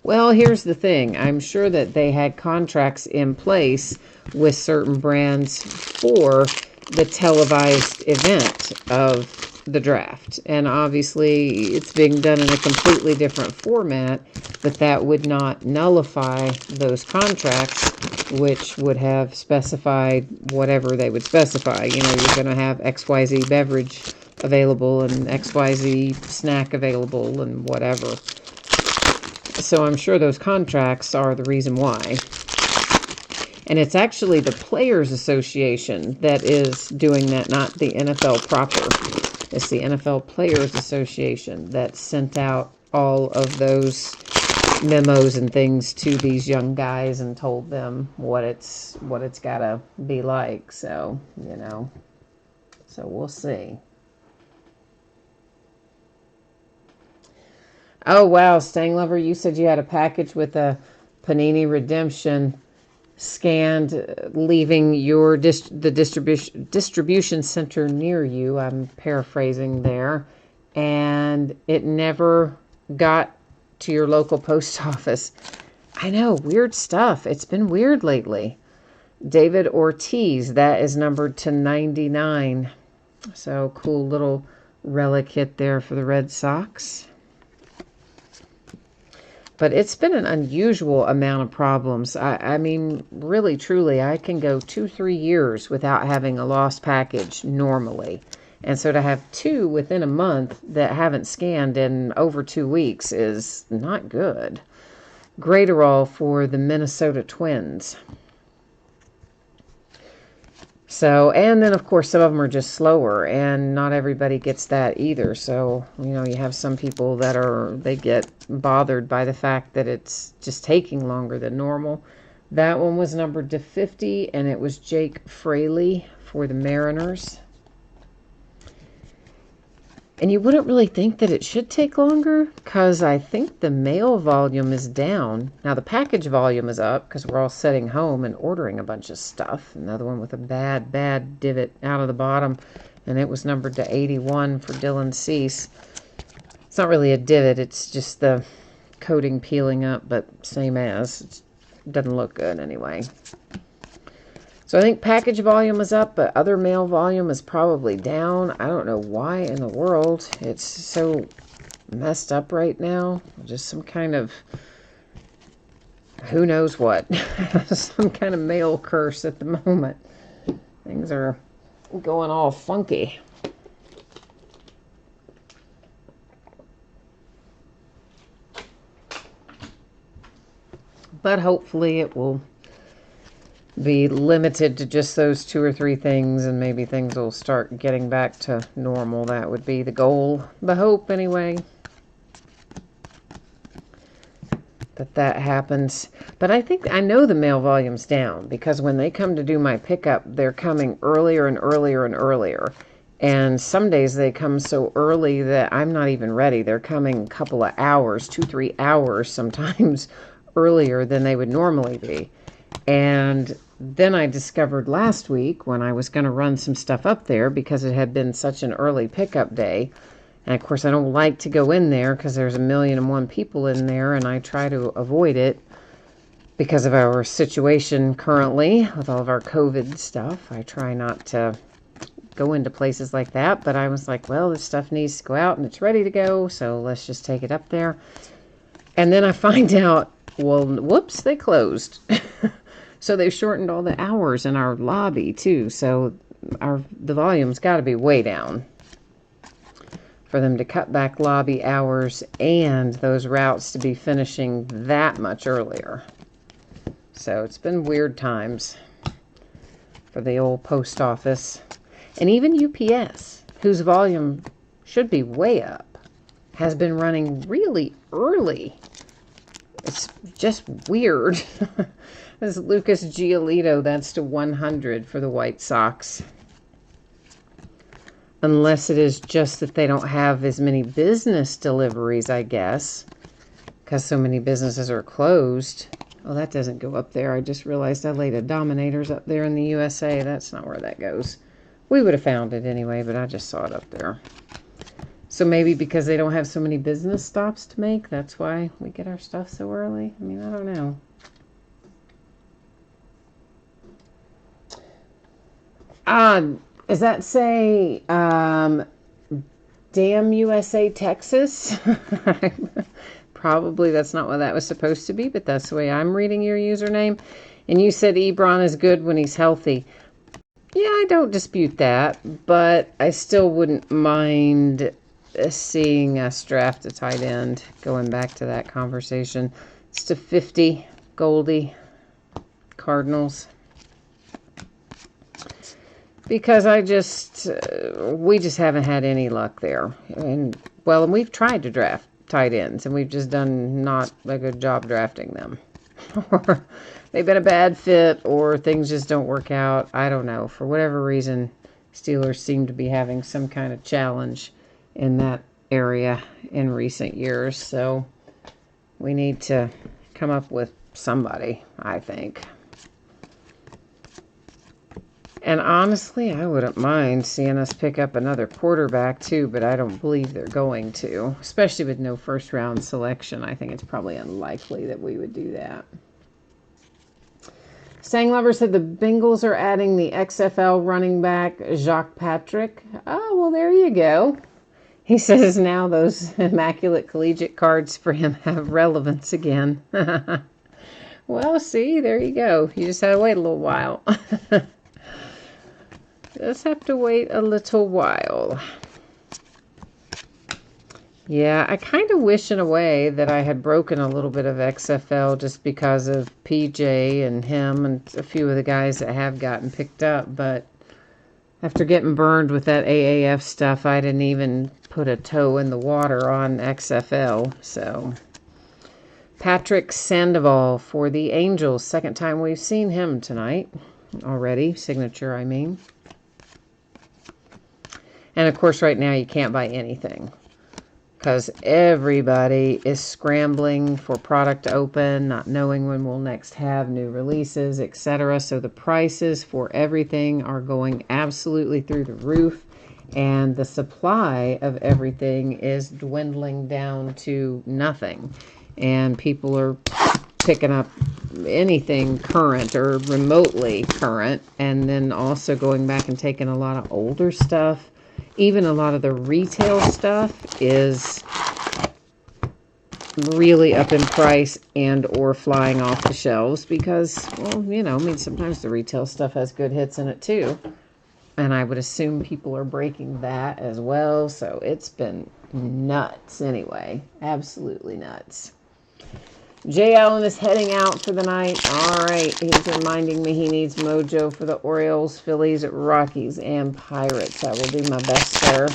Well, here's the thing. I'm sure that they had contracts in place with certain brands for the televised event of the draft. And obviously, it's being done in a completely different format, but that would not nullify those contracts, which would have specified whatever they would specify. You know, you're going to have XYZ beverage available and XYZ snack available and whatever. So I'm sure those contracts are the reason why. And it's actually the Players Association that is doing that, not the NFL proper. It's the NFL Players Association that sent out all of those memos and things to these young guys and told them what it's got to be like. So, you know, so we'll see. Oh, wow, Stang Lover, you said you had a package with a Panini Redemption scanned leaving your the distribution center near you. I'm paraphrasing there. And it never got to your local post office. I know, weird stuff. It's been weird lately. David Ortiz, that is numbered to 99. So cool little relic hit there for the Red Sox. But it's been an unusual amount of problems. I mean, really, truly, I can go 2-3 years without having a lost package normally. And so to have 2 within a month that haven't scanned in over 2 weeks is not good. Graterol for the Minnesota Twins. So, and then of course some of them are just slower, and not everybody gets that either. So, you know, you have some people that they get bothered by the fact that it's just taking longer than normal. That one was numbered to 50, and it was Jake Fraley for the Mariners. And you wouldn't really think that it should take longer, because I think the mail volume is down. Now, the package volume is up, because we're all sitting home and ordering a bunch of stuff. Another one with a bad divot out of the bottom, and it was numbered to 81 for Dylan Cease. It's not really a divot, it's just the coating peeling up, but same as. It doesn't look good anyway. So I think package volume is up, but other mail volume is probably down. I don't know why in the world it's so messed up right now. Just some kind of, who knows what. Some kind of mail curse at the moment. Things are going all funky. But hopefully it will be limited to just those 2 or 3 things, and maybe things will start getting back to normal. That would be the goal, the hope anyway, that happens. But I know the mail volume's down, because when they come to do my pickup, they're coming earlier and earlier and earlier. And some days they come so early that I'm not even ready. They're coming a couple of hours, 2-3 hours sometimes earlier than they would normally be. And then I discovered last week, when I was going to run some stuff up there, because it had been such an early pickup day. And of course I don't like to go in there because there's 1,000,001 people in there, and I try to avoid it because of our situation currently with all of our COVID stuff. I try not to go into places like that, but I was like, well, this stuff needs to go out and it's ready to go, so let's just take it up there. And then I find out, well, whoops, they closed. So they've shortened all the hours in our lobby too, so the volume's got to be way down for them to cut back lobby hours and those routes to be finishing that much earlier. So it's been weird times for the old post office. And even UPS, whose volume should be way up, has been running really early. It's just weird. This Lucas Giolito, that's to 100 for the White Sox. Unless it is just that they don't have as many business deliveries, I guess, because so many businesses are closed. Oh, that doesn't go up there. I just realized I laid a Dominators up there in the USA. That's not where that goes. We would have found it anyway, but I just saw it up there. So maybe because they don't have so many business stops to make, that's why we get our stuff so early. I mean, I don't know. Does that say, damn USA, Texas? Probably that's not what that was supposed to be, but that's the way I'm reading your username. And you said Ebron is good when he's healthy. Yeah, I don't dispute that, but I still wouldn't mind seeing us draft a tight end. Going back to that conversation. It's to 50, Goldie, Cardinals. Because we just haven't had any luck there. And we've tried to draft tight ends, and we've just done not a good job drafting them. Or they've been a bad fit, or things just don't work out. I don't know. For whatever reason, Steelers seem to be having some kind of challenge in that area in recent years. So we need to come up with somebody, I think. And honestly, I wouldn't mind seeing us pick up another quarterback too, but I don't believe they're going to, especially with no first round selection. I think it's probably unlikely that we would do that. Sang Lover said the Bengals are adding the XFL running back Jacques Patrick. Oh, well, there you go. He says now those immaculate collegiate cards for him have relevance again. Well, see, there you go. You just had to wait a little while. Just have to wait a little while. Yeah, I kind of wish in a way that I had broken a little bit of XFL just because of PJ and him and a few of the guys that have gotten picked up. But after getting burned with that AAF stuff, I didn't even put a toe in the water on XFL. So Patrick Sandoval for the Angels. Second time we've seen him tonight already. Signature, I mean. And of course, right now you can't buy anything because everybody is scrambling for product to open, not knowing when we'll next have new releases, etc. So the prices for everything are going absolutely through the roof, and the supply of everything is dwindling down to nothing. And people are picking up anything current or remotely current, and then also going back and taking a lot of older stuff. Even a lot of the retail stuff is really up in price and or flying off the shelves because, well, you know, I mean, sometimes the retail stuff has good hits in it too. And I would assume people are breaking that as well. So it's been nuts anyway. Absolutely nuts. Jay Allen is heading out for the night. All right. He's reminding me he needs mojo for the Orioles, Phillies, Rockies, and Pirates. I will do my best, sir.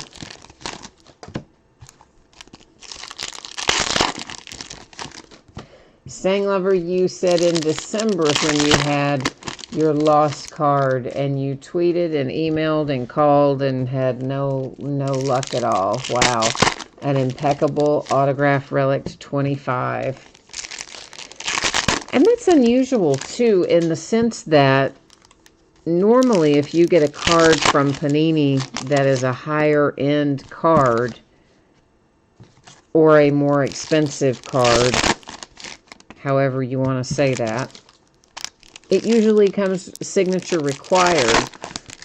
Sang Lover, you said in December when you had your lost card and you tweeted and emailed and called and had no luck at all. Wow. An impeccable autograph relic 25. And that's unusual too, in the sense that normally if you get a card from Panini that is a higher end card or a more expensive card, however you want to say that, it usually comes signature required,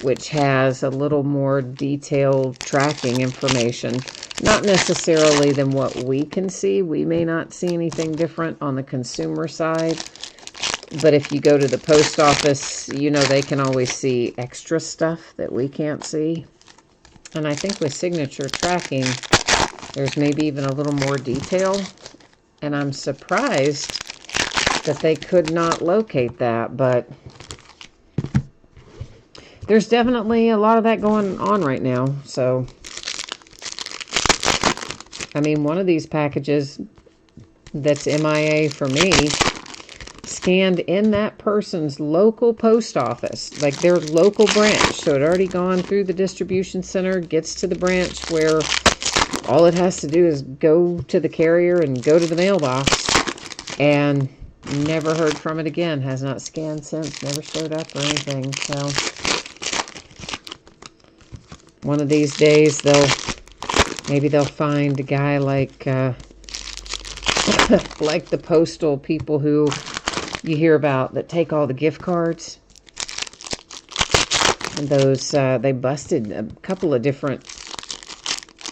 which has a little more detailed tracking information. Not necessarily than what we can see. We may not see anything different on the consumer side. But if you go to the post office, you know, they can always see extra stuff that we can't see. And I think with signature tracking, there's maybe even a little more detail. And I'm surprised that they could not locate that. But there's definitely a lot of that going on right now. So, I mean, one of these packages that's MIA for me scanned in that person's local post office, like their local branch. So it already gone through the distribution center, gets to the branch where all it has to do is go to the carrier and go to the mailbox, and never heard from it again. Has not scanned since, never showed up or anything. So one of these days maybe they'll find a guy like like the postal people who you hear about that take all the gift cards. And those, they busted a couple of different,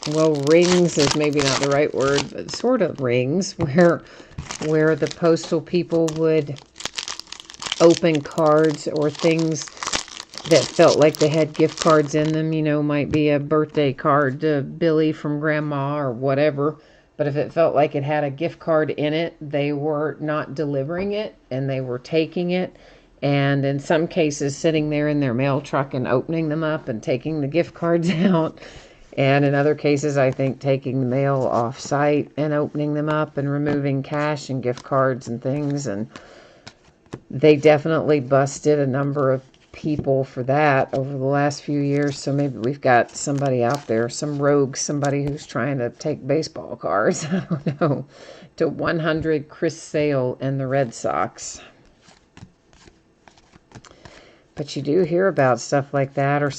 well, rings is maybe not the right word, but sort of rings where the postal people would open cards or things that felt like they had gift cards in them. You know, might be a birthday card to Billy from Grandma or whatever. But if it felt like it had a gift card in it, they were not delivering it and they were taking it. And in some cases, sitting there in their mail truck and opening them up and taking the gift cards out. And in other cases, I think taking the mail off site and opening them up and removing cash and gift cards and things. And they definitely busted a number of people for that over the last few years. So maybe we've got somebody out there, some rogue, somebody who's trying to take baseball cards, I don't know, to 100 Chris Sale and the Red Sox. But you do hear about stuff like that, or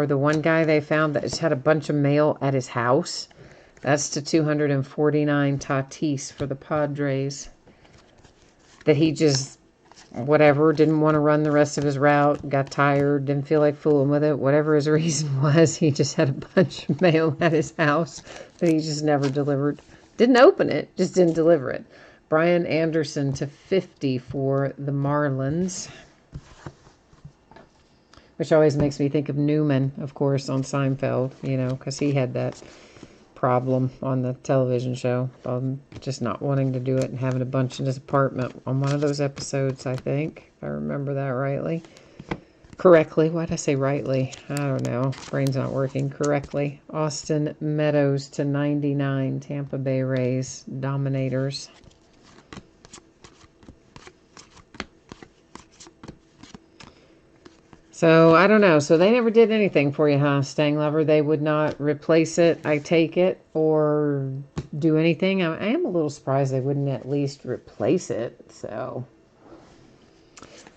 the one guy they found that just had a bunch of mail at his house. That's to 249 Tatis for the Padres. That he just, whatever, didn't want to run the rest of his route, got tired, didn't feel like fooling with it, whatever his reason was, he just had a bunch of mail at his house that he just never delivered. Didn't open it, just didn't deliver it. Brian Anderson to 50 for the Marlins. Which always makes me think of Newman, of course, on Seinfeld, you know, because he had that problem on the television show, just not wanting to do it and having a bunch in his apartment on one of those episodes, I think, if I remember that correctly. Why'd I say rightly? I don't know. Brain's not working correctly. Austin Meadows to 99, Tampa Bay Rays, Dominators. So, I don't know. So, they never did anything for you, huh, Stang Lover? They would not replace it, I take it, or do anything? I am a little surprised they wouldn't at least replace it, so.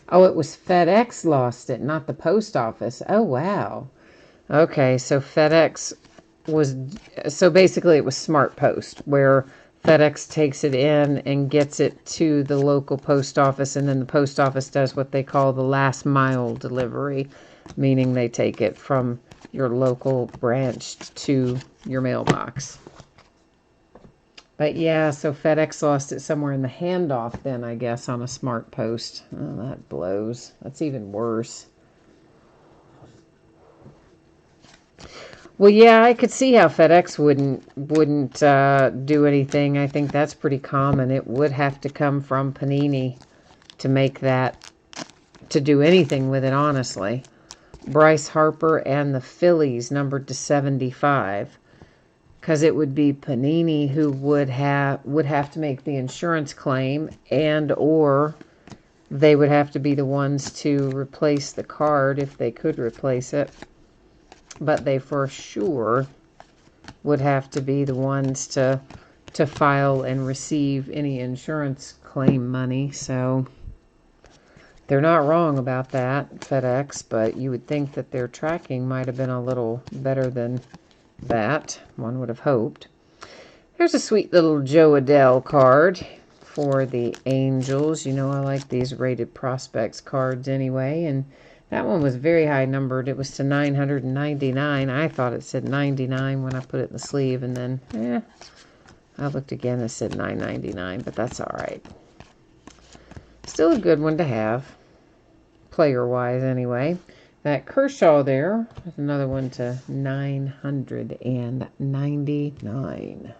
Oh, it was FedEx lost it, not the post office. Oh, wow. Okay, so FedEx was, so basically it was Smart Post, where FedEx takes it in and gets it to the local post office, and then the post office does what they call the last mile delivery, meaning they take it from your local branch to your mailbox. But yeah, so FedEx lost it somewhere in the handoff then, I guess, on a Smart Post. Oh, that blows. That's even worse. Well, yeah, I could see how FedEx wouldn't do anything. I think that's pretty common. It would have to come from Panini to make that, to do anything with it, honestly. Bryce Harper and the Phillies numbered to 75, because it would be Panini who would have to make the insurance claim, and or they would have to be the ones to replace the card if they could replace it. But they for sure would have to be the ones to file and receive any insurance claim money. So they're not wrong about that, FedEx, but you would think that their tracking might have been a little better than that. One would have hoped. There's a sweet little Joe Adele card for the Angels. You know, I like these rated prospects cards anyway, and that one was very high numbered. It was to 999. I thought it said 99 when I put it in the sleeve, and then, I looked again, it said 999, but that's all right. Still a good one to have, player-wise anyway. That Kershaw there is another one to 999.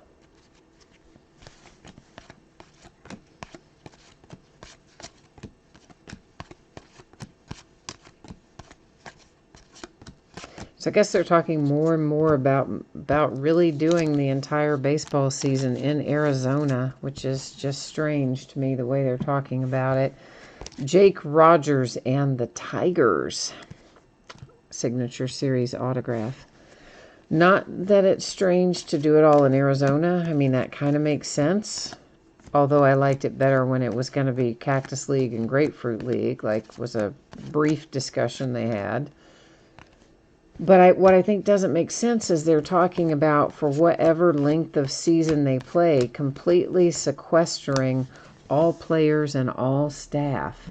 So I guess they're talking more and more about really doing the entire baseball season in Arizona, which is just strange to me the way they're talking about it. Jake Rogers and the Tigers. Signature Series autograph. Not that it's strange to do it all in Arizona. I mean, that kind of makes sense. Although I liked it better when it was going to be Cactus League and Grapefruit League, like was a brief discussion they had. But what I think doesn't make sense is they're talking about, for whatever length of season they play, completely sequestering all players and all staff.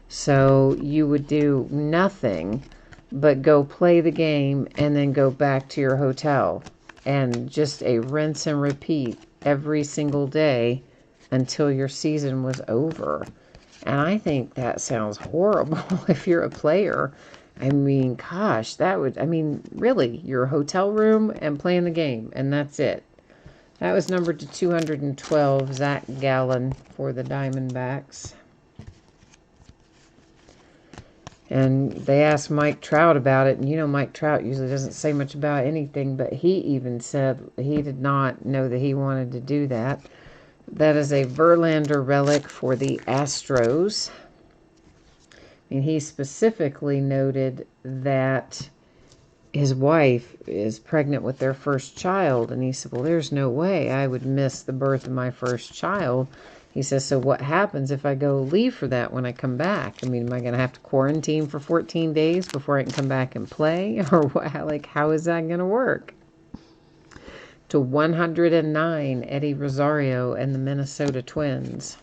So you would do nothing but go play the game and then go back to your hotel. And just a rinse and repeat every single day until your season was over. And I think that sounds horrible if you're a player. I mean, gosh, that would, I mean, really, your hotel room and playing the game, and that's it. That was numbered to 212, Zach Gallen for the Diamondbacks. And they asked Mike Trout about it, and you know Mike Trout usually doesn't say much about anything, but he even said he did not know that he wanted to do that. That is a Verlander relic for the Astros. And he specifically noted that his wife is pregnant with their first child. And he said, well, there's no way I would miss the birth of my first child. He says, so what happens if I go leave for that when I come back? I mean, am I going to have to quarantine for 14 days before I can come back and play? Or what, like, how is that going to work? To 109, Eddie Rosario and the Minnesota Twins.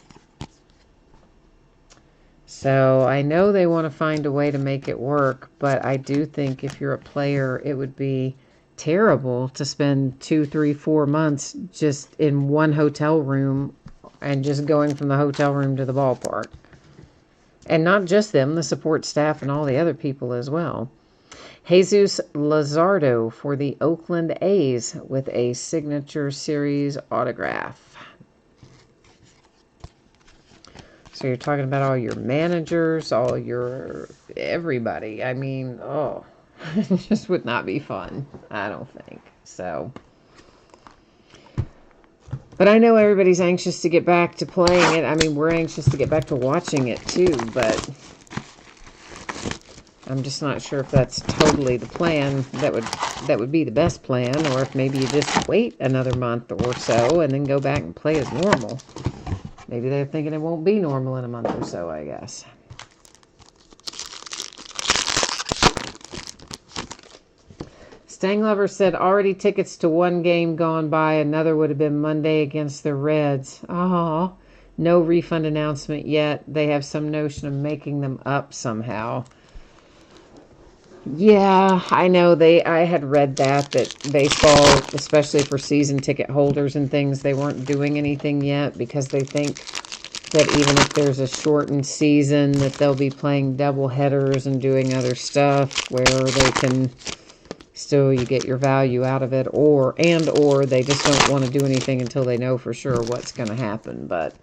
So I know they want to find a way to make it work, but I do think if you're a player, it would be terrible to spend 2, 3, 4 months just in one hotel room and just going from the hotel room to the ballpark. And not just them, the support staff and all the other people as well. Jesus Luzardo for the Oakland A's with a Signature Series autograph. So you're talking about all your managers, all your everybody. I mean, oh, it just would not be fun, I don't think. So, but I know everybody's anxious to get back to playing it. I mean, we're anxious to get back to watching it too, but I'm just not sure if that's totally the plan that would be the best plan, or if maybe you just wait another month or so and then go back and play as normal. Maybe they're thinking it won't be normal in a month or so, I guess. Stanglover said already tickets to one game gone by. Another would have been Monday against the Reds. Oh, no refund announcement yet. They have some notion of making them up somehow. Yeah, I know. I had read that baseball, especially for season ticket holders and things, they weren't doing anything yet because they think that even if there's a shortened season, that they'll be playing double headers and doing other stuff where they can still you get your value out of it, or they just don't want to do anything until they know for sure what's going to happen. But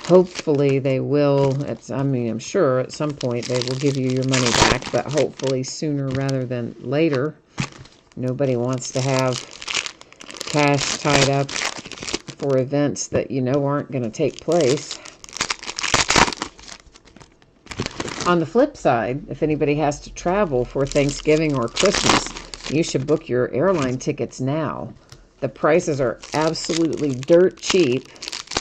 hopefully they will. I'm sure at some point they will give you your money back, but hopefully sooner rather than later. Nobody wants to have cash tied up for events that you know aren't going to take place. On the flip side, if anybody has to travel for Thanksgiving or Christmas, you should book your airline tickets now. The prices are absolutely dirt cheap,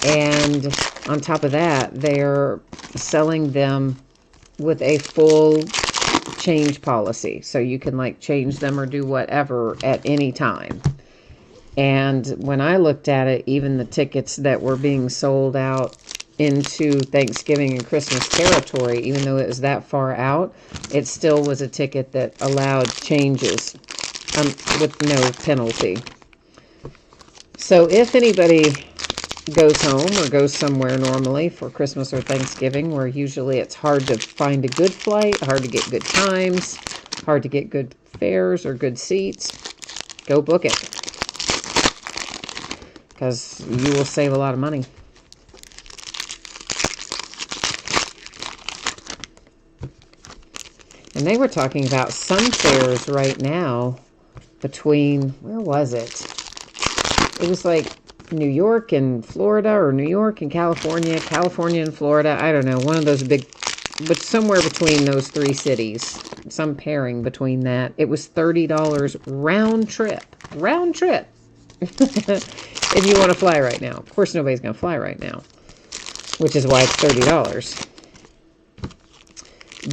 and on top of that, they're selling them with a full change policy. So you can like change them or do whatever at any time. And when I looked at it, even the tickets that were being sold out into Thanksgiving and Christmas territory, even though it was that far out, it still was a ticket that allowed changes with no penalty. So if anybody goes home or goes somewhere normally for Christmas or Thanksgiving, where usually it's hard to find a good flight, hard to get good times, hard to get good fares or good seats, go book it, because you will save a lot of money. And they were talking about some fares right now between, where was it? It was like New York and Florida, or New York and California, California and Florida. I don't know, one of those big, but somewhere between those three cities, some pairing between that. It was $30 round trip. Round trip. If you want to fly right now. Of course, nobody's going to fly right now, which is why it's $30.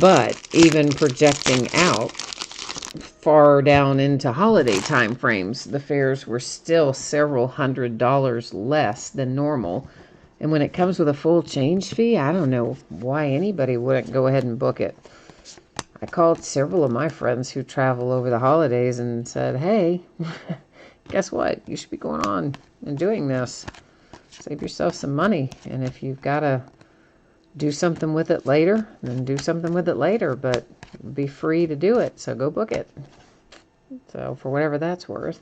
But even projecting out far down into holiday time frames, the fares were still several $100s less than normal. And when it comes with a full change fee, I don't know why anybody wouldn't go ahead and book it. I called several of my friends who travel over the holidays and said, hey, guess what? You should be going on and doing this. Save yourself some money. And if you've got to do something with it later, then do something with it later, but be free to do it. So go book it. So for whatever that's worth.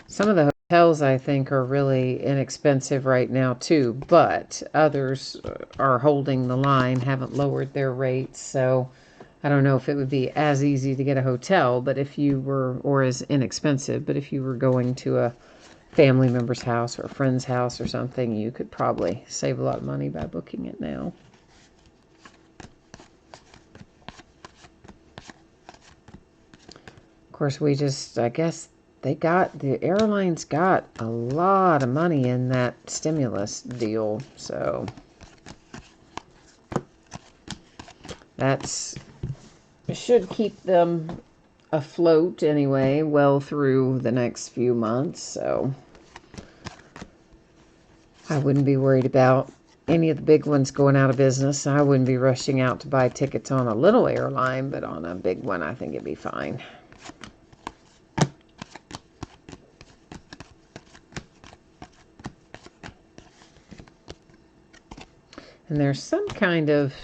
Some of the hotels I think are really inexpensive right now too, but others are holding the line, haven't lowered their rates. So I don't know if it would be as easy to get a hotel, but if you were, or as inexpensive, but if you were going to a family member's house or a friend's house or something, you could probably save a lot of money by booking it now. Of course, I guess the airlines got a lot of money in that stimulus deal, so should keep them afloat anyway, well through the next few months. So I wouldn't be worried about any of the big ones going out of business. I wouldn't be rushing out to buy tickets on a little airline, but on a big one, I think it'd be fine. And there's some kind of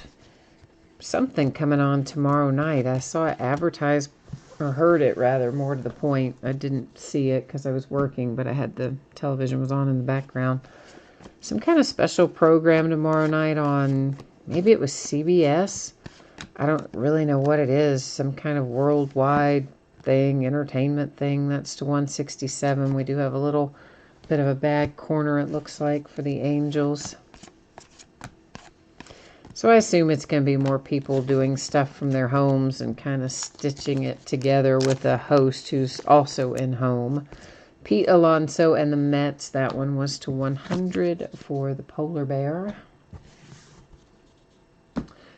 something coming on tomorrow night. I saw it advertised, or heard it rather, more to the point. I didn't see it because I was working, but I had the television was on in the background. Some kind of special program tomorrow night on, maybe it was CBS. I don't really know what it is. Some kind of worldwide thing, entertainment thing. That's to 167. We do have a little bit of a bad corner, it looks like, for the Angels. So I assume it's going to be more people doing stuff from their homes and kind of stitching it together with a host who's also in home. Pete Alonso and the Mets. That one was to 100 for the polar bear.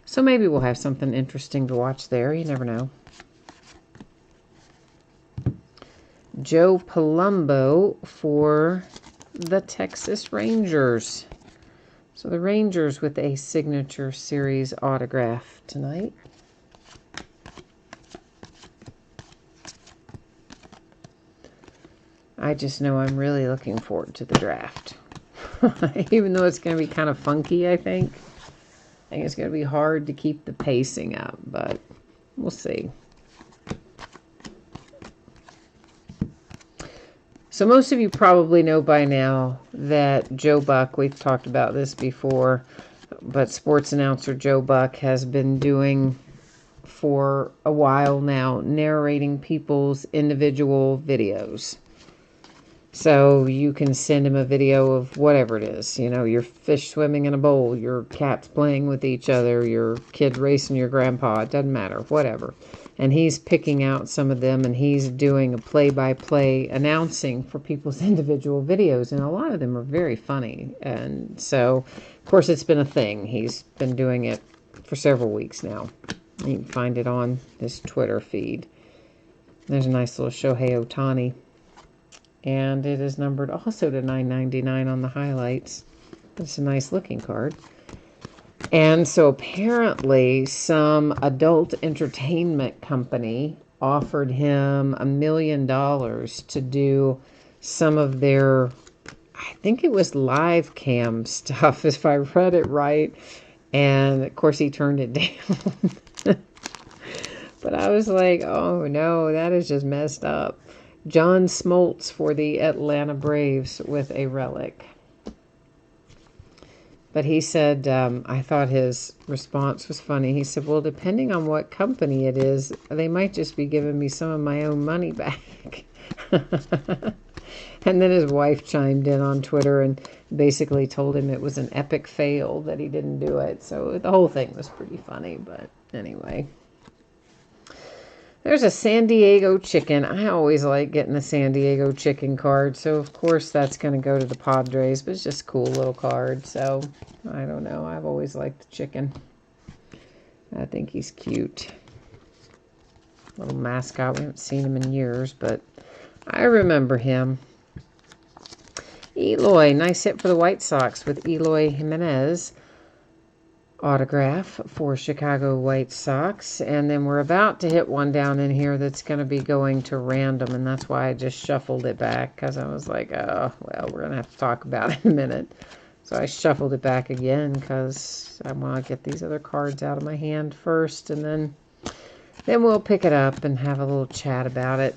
So maybe we'll have something interesting to watch there. You never know. Joe Palumbo for the Texas Rangers. So the Rangers with a signature series autograph tonight. I just know I'm really looking forward to the draft. Even though it's going to be kind of funky, I think. think it's going to be hard to keep the pacing up, but we'll see. So most of you probably know by now that Joe Buck, we've talked about this before, but sports announcer Joe Buck has been doing for a while now, narrating people's individual videos. So you can send him a video of whatever it is, you know, your fish swimming in a bowl, your cats playing with each other, your kid racing your grandpa, it doesn't matter, whatever. And he's picking out some of them, and he's doing a play-by-play announcing for people's individual videos, and a lot of them are very funny. And so, of course, it's been a thing. He's been doing it for several weeks now. You can find it on his Twitter feed. There's a nice little Shohei Ohtani. And it is numbered also to $9.99 on the highlights. It's a nice looking card. And so apparently some adult entertainment company offered him $1 million to do some of their, I think it was live cam stuff, if I read it right. And of course he turned it down. But I was like, oh no, that is just messed up. John Smoltz for the Atlanta Braves with a relic. But he said, I thought his response was funny. He said, well, depending on what company it is, they might just be giving me some of my own money back. And then his wife chimed in on Twitter and basically told him it was an epic fail that he didn't do it. So the whole thing was pretty funny, but anyway. There's a San Diego chicken. I always like getting the San Diego chicken card. So, of course, that's going to go to the Padres. But it's just a cool little card. So, I don't know. I've always liked the chicken. I think he's cute. Little mascot. We haven't seen him in years, but I remember him. Eloy. Nice hit for the White Sox with Eloy Jimenez. Autograph for Chicago White Sox. And then we're about to hit one down in here that's going to be going to random, and that's why I just shuffled it back, because I was like, oh, well, we're going to have to talk about it in a minute. So I shuffled it back again because I want to get these other cards out of my hand first, and then we'll pick it up and have a little chat about it.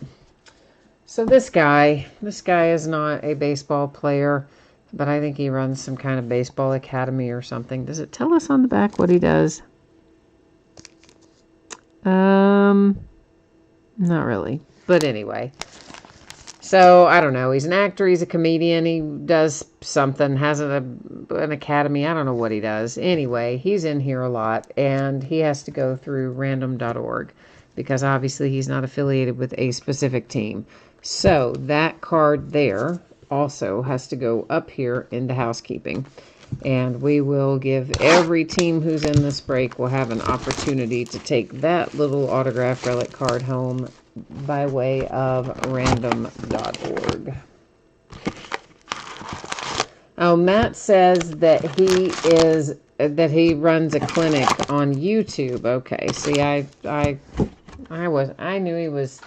So this guy is not a baseball player, but I think he runs some kind of baseball academy or something. Does it tell us on the back what he does? Not really. But anyway. So, I don't know. He's an actor. He's a comedian. He does something. Has an academy. I don't know what he does. Anyway, he's in here a lot. And he has to go through random.org. Because obviously he's not affiliated with a specific team. So, that card there also has to go up here into housekeeping, and we will give every team who's in this break will have an opportunity to take that little autograph relic card home by way of random.org. Oh, Matt says that he runs a clinic on YouTube. Okay, see, I knew he was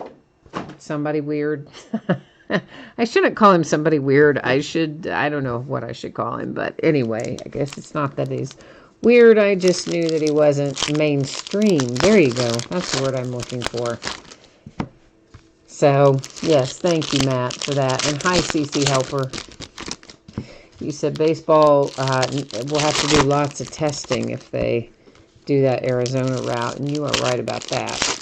somebody weird. I shouldn't call him somebody weird. I don't know what I should call him. But anyway, I guess it's not that he's weird. I just knew that he wasn't mainstream. There you go. That's the word I'm looking for. So, yes, thank you, Matt, for that. And hi, CC Helper. You said baseball will have to do lots of testing if they do that Arizona route. And you are right about that.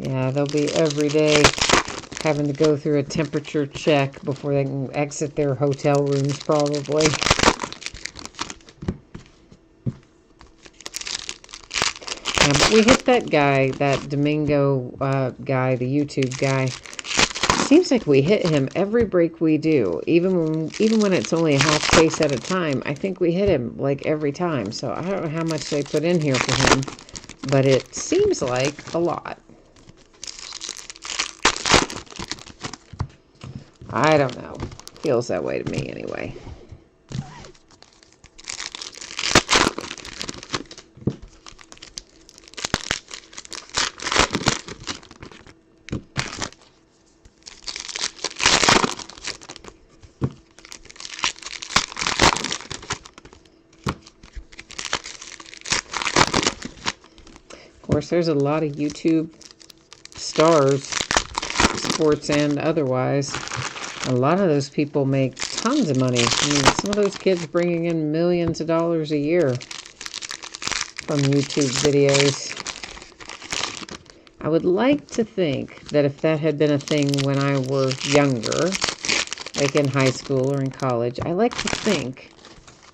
Yeah, they'll be every day having to go through a temperature check before they can exit their hotel rooms, probably. But we hit that guy, that Domingo guy, the YouTube guy. It seems like we hit him every break we do, even when it's only a half case at a time. I think we hit him like every time. So I don't know how much they put in here for him, but it seems like a lot. I don't know. Feels that way to me anyway. course, there's a lot of YouTube stars, sports and otherwise. A lot of those people make tons of money. I mean, some of those kids bringing in millions of dollars a year from YouTube videos. I would like to think that if that had been a thing when I were younger, like in high school or in college, I like to think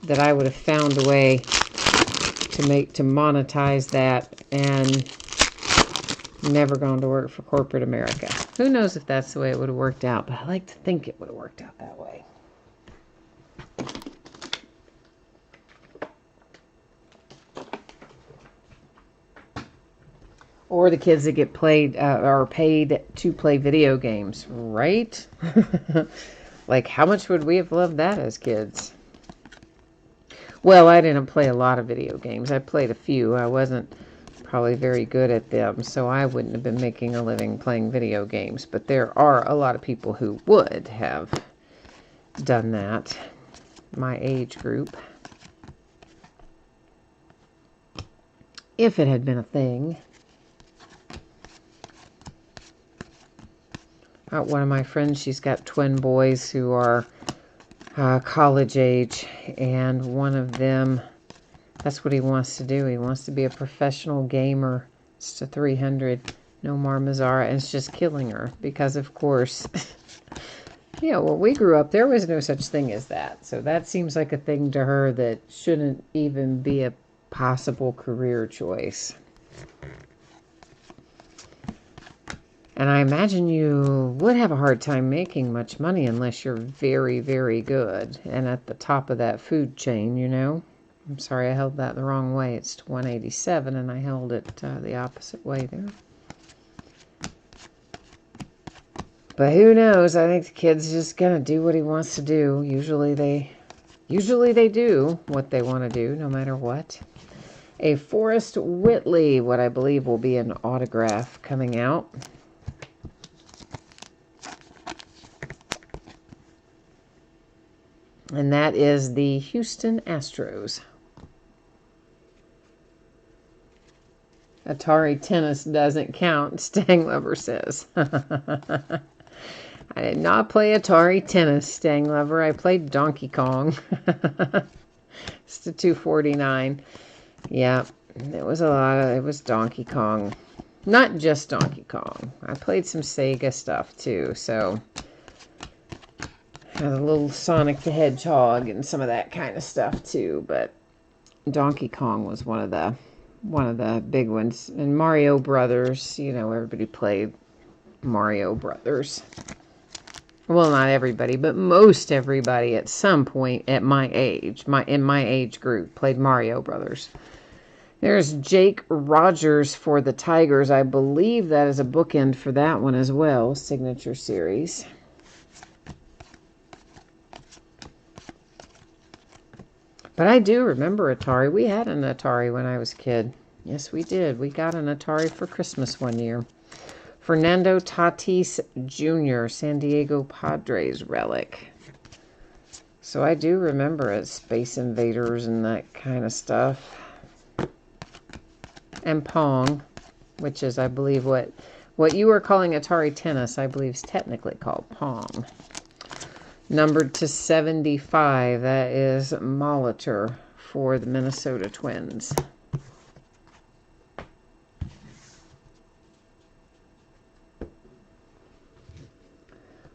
that I would have found a way to monetize that and never gone to work for corporate America. Who knows if that's the way it would have worked out, but I like to think it would have worked out that way. Or the kids that get played are paid to play video games, right? Like, how much would we have loved that as kids? Well, I didn't play a lot of video games. I played a few. I wasn't probably very good at them, so I wouldn't have been making a living playing video games. But there are a lot of people who would have done that. My age group. If it had been a thing. One of my friends, she's got twin boys who are college age, and one of them, that's what he wants to do. He wants to be a professional gamer. It's to 300, no more Mazzara, and it's just killing her because, of course, you know, when we grew up, there was no such thing as that. So that seems like a thing to her that shouldn't even be a possible career choice. And I imagine you would have a hard time making much money unless you're very, very good and at the top of that food chain, you know. I'm sorry I held that the wrong way. It's 187 and I held it the opposite way there. But who knows? I think the kid's just going to do what he wants to do. Usually they do what they want to do, no matter what. A Forrest Whitley, what I believe will be an autograph coming out. And that is the Houston Astros. Atari Tennis doesn't count, Stang Lover says. I did not play Atari Tennis, Stang Lover. I played Donkey Kong. It's the 249. Yeah, it was it was Donkey Kong. Not just Donkey Kong. I played some Sega stuff too, so had a little Sonic the Hedgehog and some of that kind of stuff too, but Donkey Kong was one of the big ones. And Mario Brothers, you know, everybody played Mario Brothers. Well, not everybody, but most everybody at some point at my age, in my age group, played Mario Brothers. There's Jake Rogers for the Tigers. I believe that is a bookend for that one as well, Signature Series. But I do remember Atari. We had an Atari when I was a kid. Yes, we did. We got an Atari for Christmas one year. Fernando Tatis Jr., San Diego Padres relic. So I do remember it. Space Invaders and that kind of stuff. And Pong, which is, I believe, what you were calling Atari Tennis, I believe is technically called Pong. Numbered to 75, that is Molitor for the Minnesota Twins.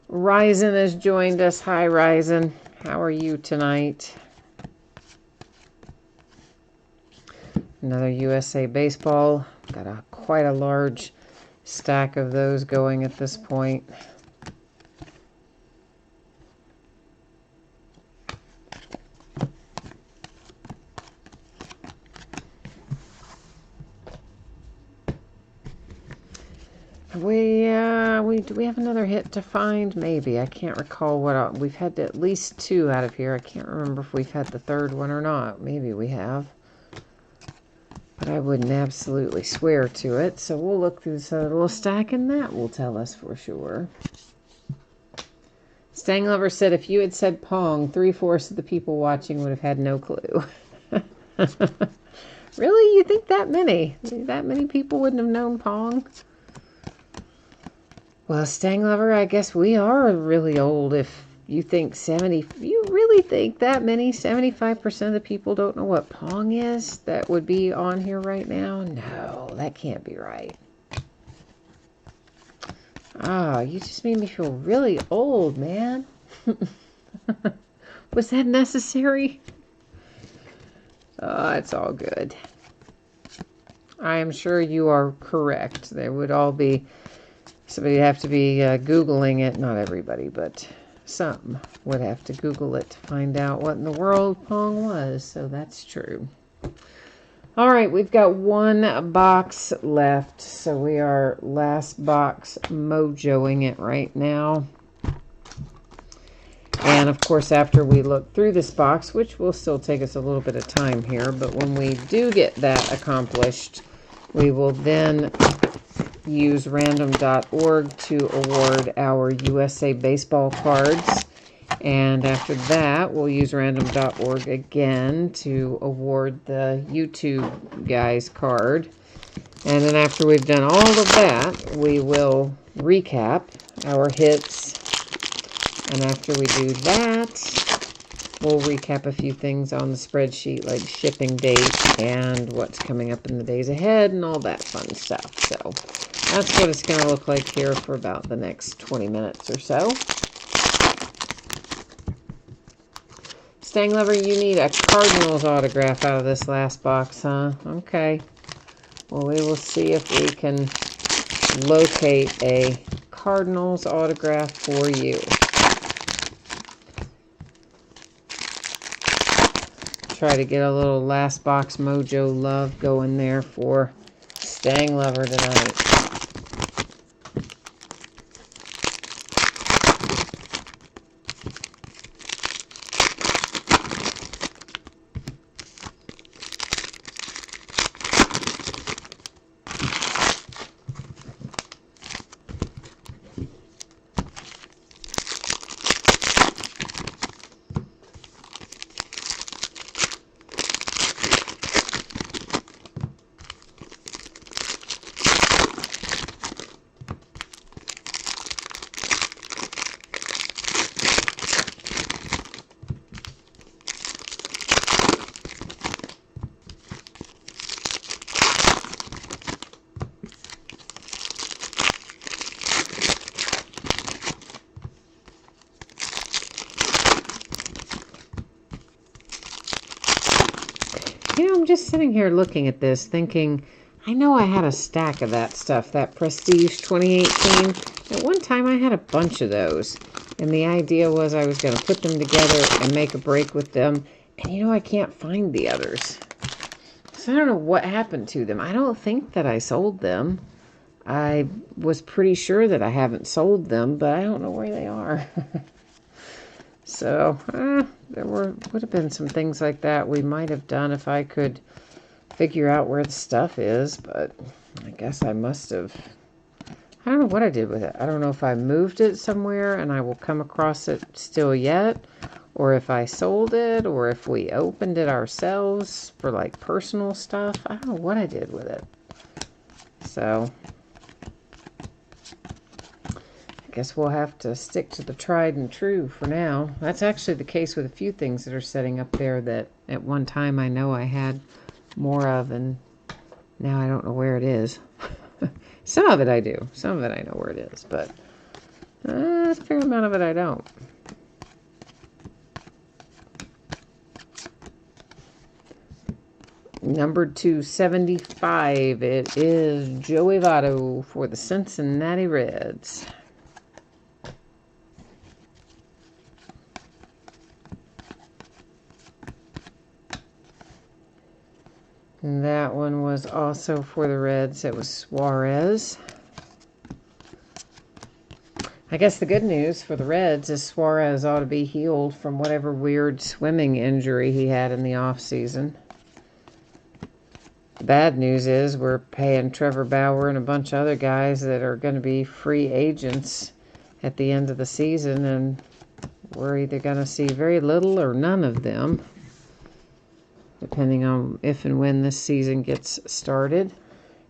Ryzen has joined us. Hi, Ryzen. How are you tonight? Another USA Baseball. Got quite a large stack of those going at this point. Do we have another hit to find? Maybe. I can't recall what we've had at least 2 out of here. I can't remember if we've had the third one or not. Maybe we have. But I wouldn't absolutely swear to it. So we'll look through this little stack and that will tell us for sure. Stang Lover said if you had said Pong, 3/4 of the people watching would have had no clue. Really? You think that many? That many people wouldn't have known Pong? Well, Stang Lover, I guess we are really old if you think 70... You really think that many, 75% of the people don't know what Pong is that would be on here right now? No, that can't be right. Ah, you just made me feel really old, man. Was that necessary? Oh, it's all good. I am sure you are correct. There would all be... Somebody would have to be Googling it. Not everybody, but some would have to Google it to find out what in the world Pong was. So that's true. All right, we've got one box left. So we are last box mojoing it right now. And of course, after we look through this box, which will still take us a little bit of time here, but when we do get that accomplished, we will then use random.org to award our USA baseball cards. And after that, we'll use random.org again to award the YouTube guys card. And then after we've done all of that, we will recap our hits. And after we do that, we'll recap a few things on the spreadsheet, like shipping date and what's coming up in the days ahead and all that fun stuff. So that's what it's going to look like here for about the next 20 minutes or so. Stang Lover, you need a Cardinals autograph out of this last box, huh? Okay. Well, we will see if we can locate a Cardinals autograph for you. Try to get a little last box mojo love going there for Stang Lover tonight. You know, I'm just sitting here looking at this thinking, I know I had a stack of that stuff, that Prestige 2018. At one time I had a bunch of those. And the idea was I was going to put them together and make a break with them. And you know, I can't find the others. So I don't know what happened to them. I don't think that I sold them. I was pretty sure that I haven't sold them, but I don't know where they are. So, there would have been some things like that we might have done if I could figure out where the stuff is, but I guess I must have. I don't know what I did with it. I don't know if I moved it somewhere and I will come across it still yet, or if I sold it, or if we opened it ourselves for like personal stuff. I don't know what I did with it. So I guess we'll have to stick to the tried and true for now. That's actually the case with a few things that are setting up there that at one time I know I had more of, and now I don't know where it is. Some of it I do. Some of it I know where it is, but a fair amount of it I don't. Number 275, it is Joey Votto for the Cincinnati Reds. And that one was also for the Reds. It was Suarez. I guess the good news for the Reds is Suarez ought to be healed from whatever weird swimming injury he had in the offseason. The bad news is we're paying Trevor Bauer and a bunch of other guys that are going to be free agents at the end of the season, and we're either going to see very little or none of them, depending on if and when this season gets started.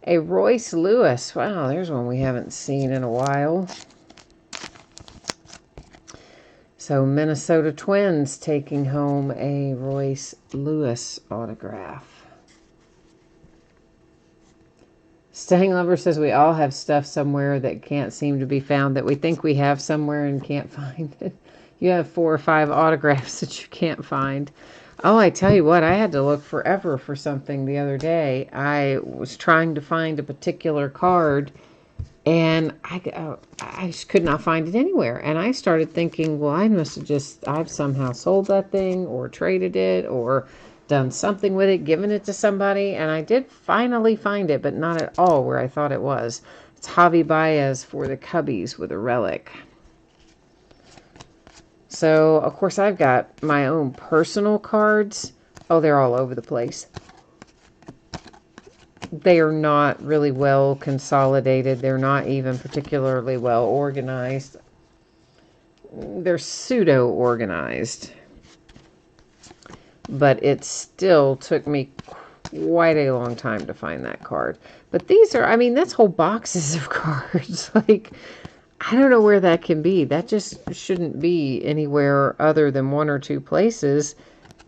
A Royce Lewis. Wow, there's one we haven't seen in a while. So Minnesota Twins taking home a Royce Lewis autograph. Staying Lover says we all have stuff somewhere that can't seem to be found, that we think we have somewhere and can't find it. You have 4 or 5 autographs that you can't find. Oh, I tell you what, I had to look forever for something the other day. I was trying to find a particular card, and I just could not find it anywhere. And I started thinking, well, I've somehow sold that thing or traded it or done something with it, given it to somebody. And I did finally find it, but not at all where I thought it was. It's Javi Baez for the Cubbies with a relic. So, of course, I've got my own personal cards. Oh, they're all over the place. They are not really well consolidated. They're not even particularly well organized. They're pseudo-organized. But it still took me quite a long time to find that card. But these are, I mean, that's whole boxes of cards. Like, I don't know where that can be. That just shouldn't be anywhere other than 1 or 2 places.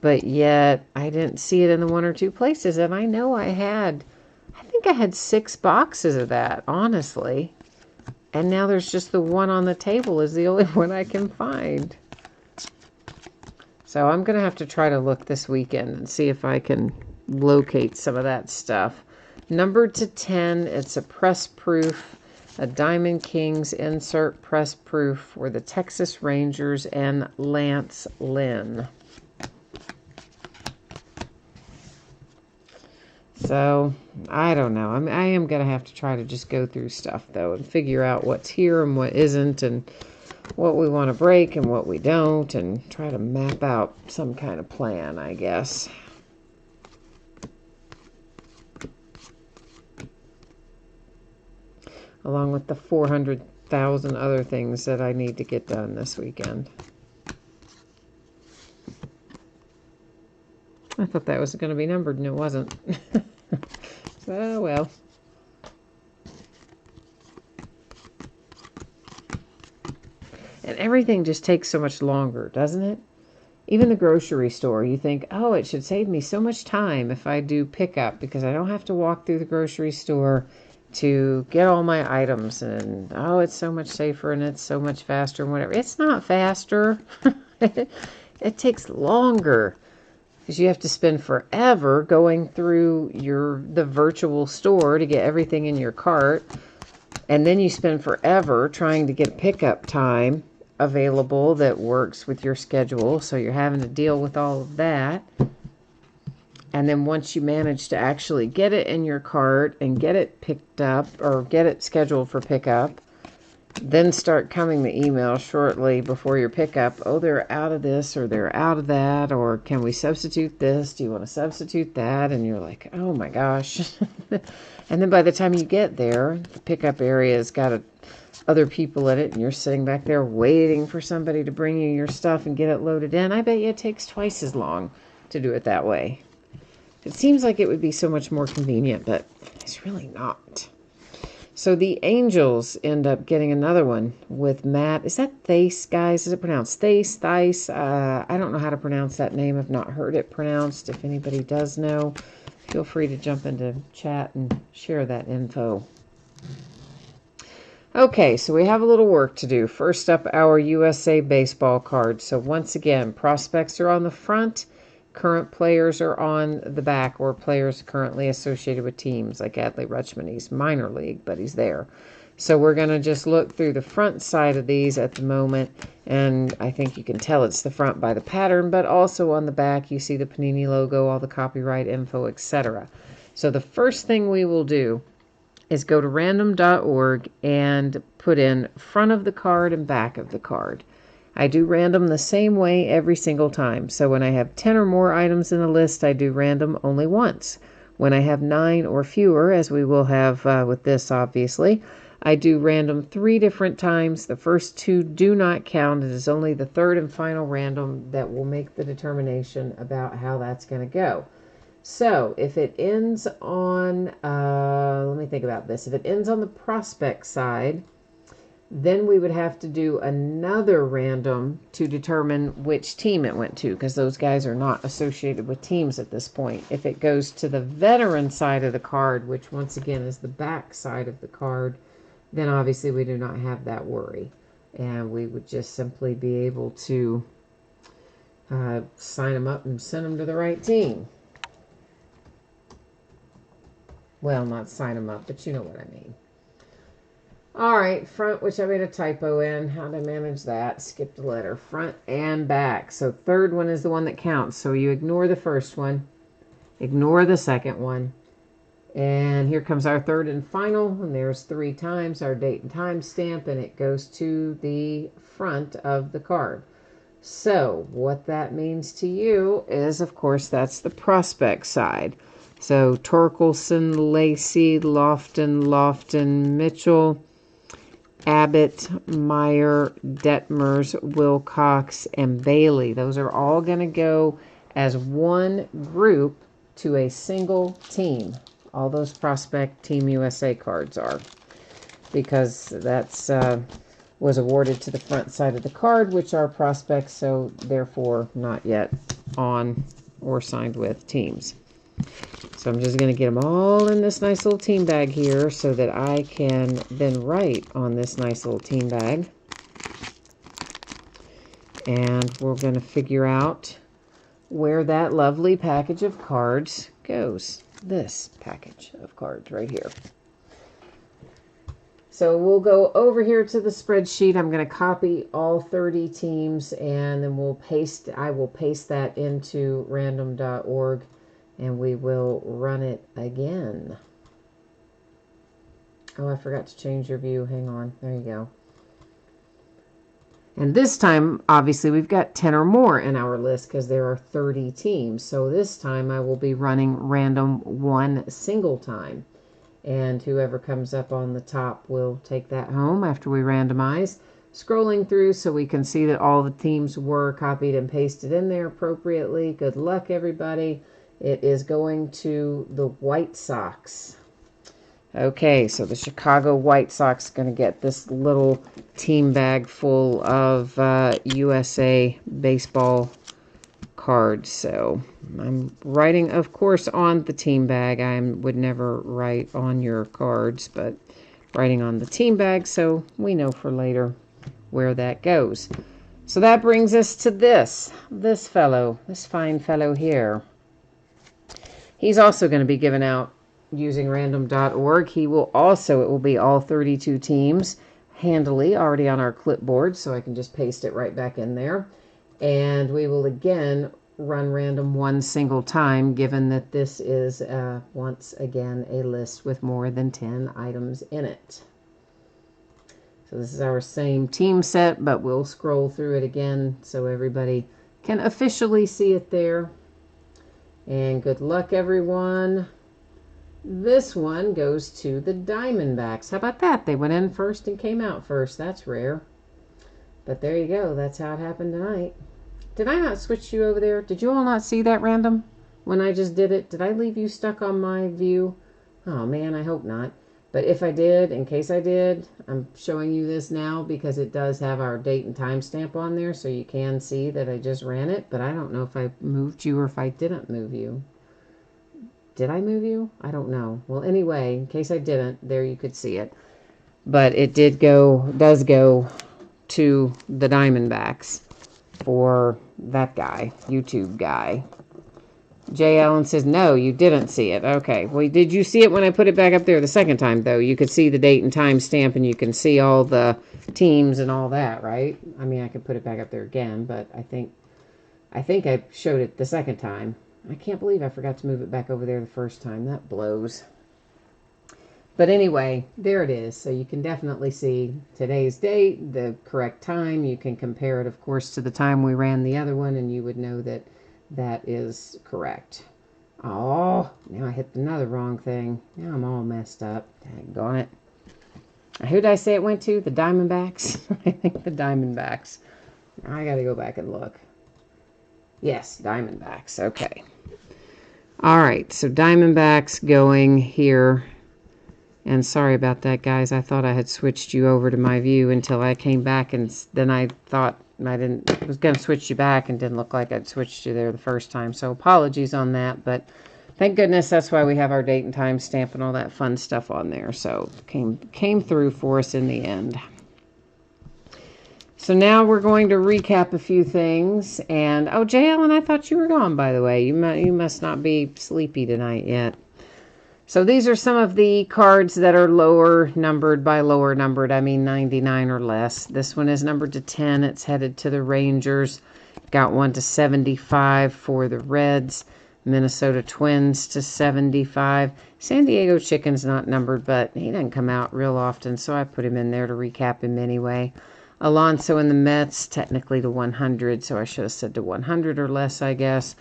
But yet, I didn't see it in the 1 or 2 places. And I know I think I had 6 boxes of that, honestly. And now there's just the one on the table is the only one I can find. So I'm going to have to try to look this weekend and see if I can locate some of that stuff. Numbered to 10, it's a press proof, a Diamond Kings insert press proof for the Texas Rangers and Lance Lynn. So, I don't know. I am going to have to try to just go through stuff, though, and figure out what's here and what isn't, and what we want to break and what we don't, and try to map out some kind of plan, I guess. Along with the 400,000 other things that I need to get done this weekend. I thought that was going to be numbered, and it wasn't. So, well. And everything just takes so much longer, doesn't it? Even the grocery store, you think, oh, it should save me so much time if I do pickup, because I don't have to walk through the grocery store to get all my items. And, oh, it's so much safer and it's so much faster and whatever. It's not faster. It takes longer. Because you have to spend forever going through the virtual store to get everything in your cart. And then you spend forever trying to get pickup time available that works with your schedule. So you're having to deal with all of that. And then once you manage to actually get it in your cart and get it picked up or get it scheduled for pickup, then start coming the email shortly before your pickup. Oh, they're out of this or they're out of that, or can we substitute this? Do you want to substitute that? And you're like, oh my gosh. And then by the time you get there, the pickup area has got other people in it, and you're sitting back there waiting for somebody to bring you your stuff and get it loaded in. I bet you it takes twice as long to do it that way. It seems like it would be so much more convenient, but it's really not. So the Angels end up getting another one with Matt. Is that Thace, guys? Is it pronounced Thace, Thice? I don't know how to pronounce that name. I've not heard it pronounced. If anybody does know, feel free to jump into chat and share that info. Okay, so we have a little work to do. First up, our USA baseball cards. So once again, prospects are on the front. Current players are on the back, or players currently associated with teams like Adley Rutschman. He's minor league, but he's there. So we're going to just look through the front side of these at the moment, and I think you can tell it's the front by the pattern, but also on the back you see the Panini logo, all the copyright info, etc. So the first thing we will do is go to random.org and put in front of the card and back of the card. I do random the same way every single time. So when I have 10 or more items in the list, I do random only once. When I have 9 or fewer, as we will have with this, obviously, I do random 3 different times. The first 2 do not count. It is only the third and final random that will make the determination about how that's going to go. So if it ends on, let me think about this. If it ends on the prospect side, then we would have to do another random to determine which team it went to, because those guys are not associated with teams at this point. If it goes to the veteran side of the card, which once again is the back side of the card, then obviously we do not have that worry. And we would just simply be able to sign them up and send them to the right team. Well, not sign them up, but you know what I mean. All right, front, which I made a typo in. How to manage that? Skipped a letter. Front and back. So third one is the one that counts. So you ignore the first one. Ignore the second one. And here comes our third and final. And there's 3 times our date and time stamp. And it goes to the front of the card. So what that means to you is, of course, that's the prospect side. So Torkelson, Lacey, Lofton, Mitchell, Abbott, Meyer, Detmers, Wilcox, and Bailey. Those are all going to go as one group to a single team. All those prospect Team USA cards are, because that's was awarded to the front side of the card, which are prospects, so therefore not yet on or signed with teams. So I'm just going to get them all in this nice little team bag here so that I can then write on this nice little team bag. And we're going to figure out where that lovely package of cards goes. This package of cards right here. So we'll go over here to the spreadsheet. I'm going to copy all 30 teams, and then I will paste that into random.org. And we will run it again. Oh, I forgot to change your view. Hang on. There you go. And this time, obviously, we've got 10 or more in our list because there are 30 teams. So this time I will be running random one single time. And whoever comes up on the top will take that home after we randomize. Scrolling through so we can see that all the teams were copied and pasted in there appropriately. Good luck, everybody. It is going to the White Sox. Okay, so the Chicago White Sox are going to get this little team bag full of USA baseball cards. So I'm writing, of course, on the team bag. I would never write on your cards, but writing on the team bag so we know for later where that goes. So that brings us to this fine fellow here. He's also going to be given out using random.org. It will be all 32 teams handily already on our clipboard, so I can just paste it right back in there. And we will again run random one single time, given that this is once again a list with more than 10 items in it. So this is our same team set, but we'll scroll through it again so everybody can officially see it there. And good luck, everyone. This one goes to the Diamondbacks. How about that? They went in first and came out first. That's rare. But there you go. That's how it happened tonight. Did I not switch you over there? Did you all not see that random when I just did it? Did I leave you stuck on my view? Oh, man, I hope not. But if I did, in case I did, I'm showing you this now because it does have our date and time stamp on there, so you can see that I just ran it. But I don't know if I moved you or if I didn't move you. Did I move you? I don't know. Well, anyway, in case I didn't, there you could see it. But it does go to the Diamondbacks for that guy, YouTube guy. Jay Allen says, no, you didn't see it. Okay. Well, did you see it when I put it back up there the second time, though? You could see the date and time stamp, and you can see all the teams and all that, right? I mean, I could put it back up there again, but I think I showed it the second time. I can't believe I forgot to move it back over there the first time. That blows. But anyway, there it is. So you can definitely see today's date, the correct time. You can compare it, of course, to the time we ran the other one, and you would know that that is correct. Oh, now I hit another wrong thing. Now I'm all messed up. Daggone it. Who did I say it went to? The Diamondbacks? I think the Diamondbacks. I got to go back and look. Yes, Diamondbacks. Okay. All right, so Diamondbacks going here. And sorry about that, guys. I thought I had switched you over to my view until I came back, and then I thought I was going to switch you back and didn't look like I'd switched you there the first time. So apologies on that, but thank goodness that's why we have our date and time stamp and all that fun stuff on there. So came through for us in the end. So now we're going to recap a few things. And, oh, J. Allen, I thought you were gone, by the way. You must not be sleepy tonight yet. So these are some of the cards that are lower numbered. By lower numbered, I mean 99 or less. This one is numbered to 10. It's headed to the Rangers. Got one to 75 for the Reds. Minnesota Twins to 75. San Diego Chicken's not numbered, but he doesn't come out real often, so I put him in there to recap him anyway. Alonso and the Mets, technically to 100, so I should have said to 100 or less, I guess.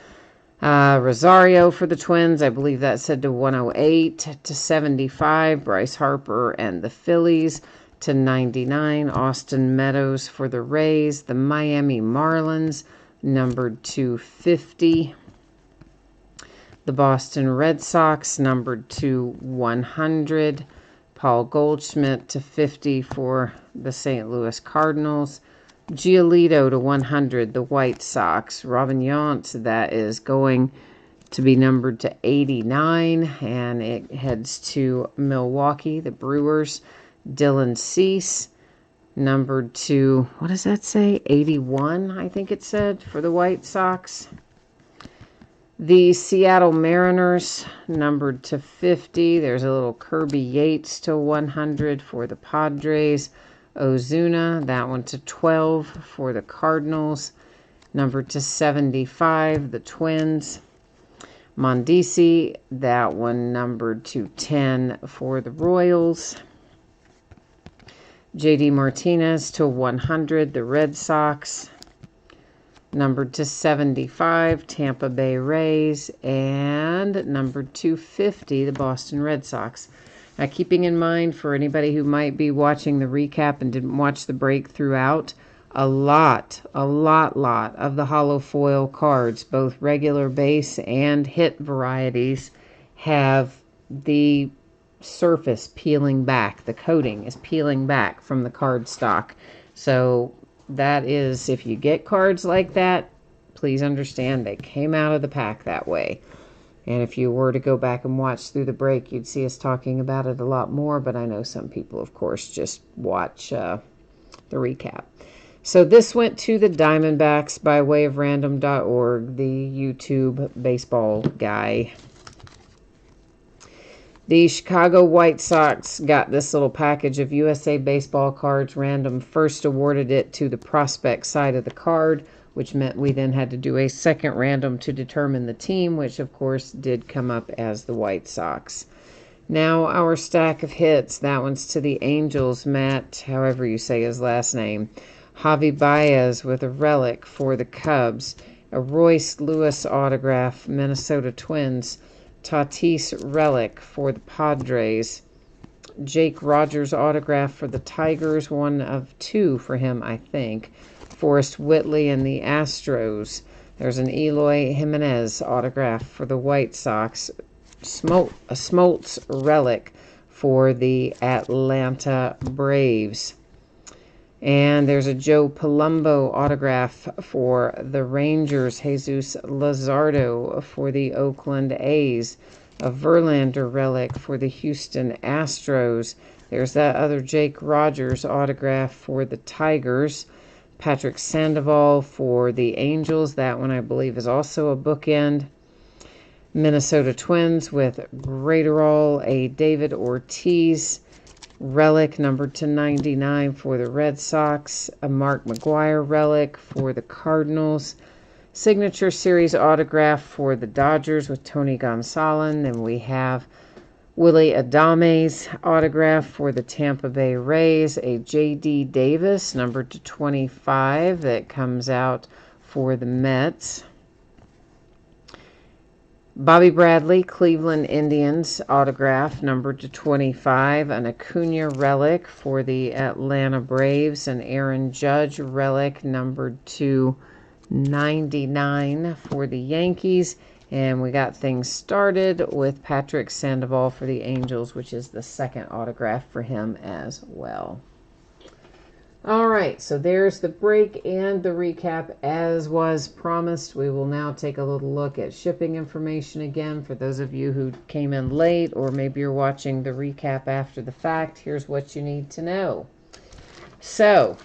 Rosario for the Twins, I believe that said to 108 to 75. Bryce Harper and the Phillies to 99. Austin Meadows for the Rays. The Miami Marlins numbered to 50. The Boston Red Sox numbered to 100. Paul Goldschmidt to 50 for the St. Louis Cardinals. Giolito to 100, the White Sox. Robin Yount, that is going to be numbered to 89, and it heads to Milwaukee, the Brewers. Dylan Cease, numbered to, what does that say? 81, I think it said, for the White Sox. The Seattle Mariners, numbered to 50. There's a little Kirby Yates to 100 for the Padres. Ozuna, that one to 12 for the Cardinals. Numbered to 75, the Twins. Mondesi, that one numbered to 10 for the Royals. JD Martinez to 100, the Red Sox. Numbered to 75, Tampa Bay Rays. And numbered to 50, the Boston Red Sox. Now, keeping in mind for anybody who might be watching the recap and didn't watch the break throughout, a lot of the hollow foil cards, both regular base and hit varieties, have the surface peeling back. The coating is peeling back from the card stock. So that is, if you get cards like that, please understand they came out of the pack that way. And if you were to go back and watch through the break, you'd see us talking about it a lot more. But I know some people, of course, just watch the recap. So this went to the Diamondbacks by way of random.org, the YouTube baseball guy. The Chicago White Sox got this little package of USA baseball cards. Random first awarded it to the prospect side of the card, which meant we then had to do a second random to determine the team, which of course did come up as the White Sox. Now our stack of hits, that one's to the Angels, Matt, however you say his last name. Javi Baez with a relic for the Cubs. A Royce Lewis autograph, Minnesota Twins. Tatis relic for the Padres. Jake Rogers autograph for the Tigers, one of two for him, I think. Forrest Whitley and the Astros. There's an Eloy Jimenez autograph for the White Sox. A Smoltz relic for the Atlanta Braves. And there's a Joe Palumbo autograph for the Rangers. Jesus Luzardo for the Oakland A's. A Verlander relic for the Houston Astros. There's that other Jake Rogers autograph for the Tigers. Patrick Sandoval for the Angels. That one, I believe, is also a bookend. Minnesota Twins with Graterol, a David Ortiz relic numbered to 99 for the Red Sox. A Mark McGwire relic for the Cardinals. Signature Series autograph for the Dodgers with Tony Gonsolin. Then we have Willie Adame's autograph for the Tampa Bay Rays. A J.D. Davis, numbered to 25, that comes out for the Mets. Bobby Bradley, Cleveland Indians autograph, numbered to 25. An Acuna relic for the Atlanta Braves. An Aaron Judge relic, numbered to 99 for the Yankees. And we got things started with Patrick Sandoval for the Angels, which is the second autograph for him as well. All right, so there's the break and the recap as was promised. We will now take a little look at shipping information again. For those of you who came in late, or maybe you're watching the recap after the fact, here's what you need to know. So,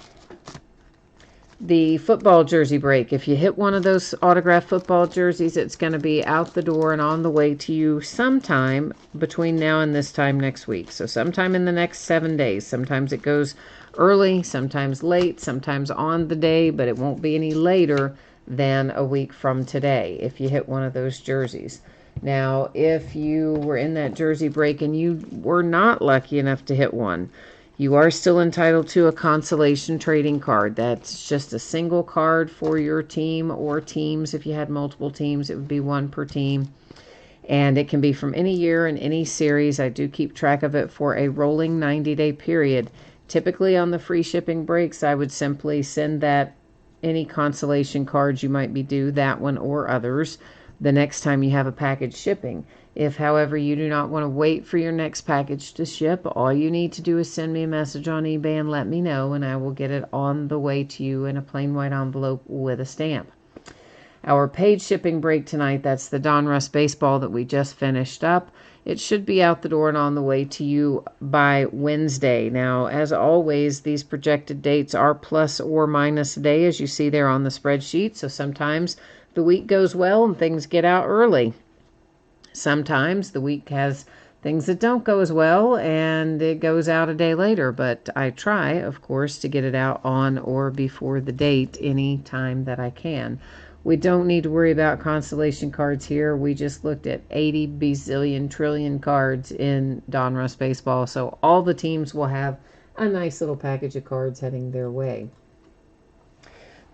the football jersey break. If you hit one of those autographed football jerseys, it's going to be out the door and on the way to you sometime between now and this time next week. So sometime in the next 7 days. Sometimes it goes early, sometimes late, sometimes on the day, but it won't be any later than a week from today if you hit one of those jerseys. Now, if you were in that jersey break and you were not lucky enough to hit one, you are still entitled to a consolation trading card. That's just a single card for your team or teams. If you had multiple teams, it would be one per team. And it can be from any year and any series. I do keep track of it for a rolling 90-day period. Typically on the free shipping breaks, I would simply send that any consolation cards you might be due, that one or others, the next time you have a package shipping. If, however, you do not want to wait for your next package to ship, all you need to do is send me a message on eBay and let me know, and I will get it on the way to you in a plain white envelope with a stamp. Our paid shipping break tonight, that's the Donruss baseball that we just finished up. It should be out the door and on the way to you by Wednesday. Now, as always, these projected dates are plus or minus a day, as you see there on the spreadsheet. So sometimes the week goes well and things get out early. Sometimes the week has things that don't go as well and it goes out a day later, but I try, of course, to get it out on or before the date any time that I can. We don't need to worry about consolation cards here. We just looked at 80 bazillion trillion cards in Donruss baseball, so all the teams will have a nice little package of cards heading their way.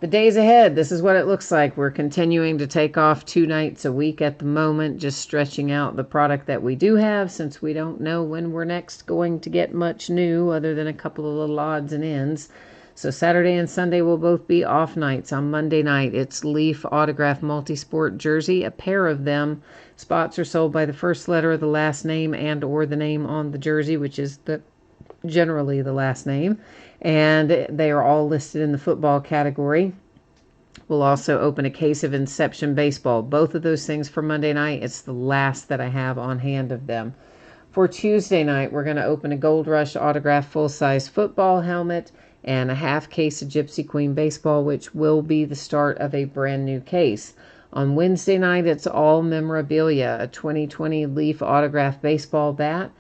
The days ahead, this is what it looks like. We're continuing to take off 2 nights a week at the moment, just stretching out the product that we do have since we don't know when we're next going to get much new other than a couple of little odds and ends. So Saturday and Sunday will both be off nights. On Monday night, it's Leaf Autograph Multisport Jersey, a pair of them. Spots are sold by the first letter of the last name and or the name on the jersey, which is generally the last name. And they are all listed in the football category. We'll also open a case of Inception Baseball. Both of those things for Monday night. It's the last that I have on hand of them. For Tuesday night, we're going to open a Gold Rush autograph full-size football helmet and a half case of Gypsy Queen Baseball, which will be the start of a brand new case. On Wednesday night, it's all memorabilia, a 2020 Leaf autograph baseball bat,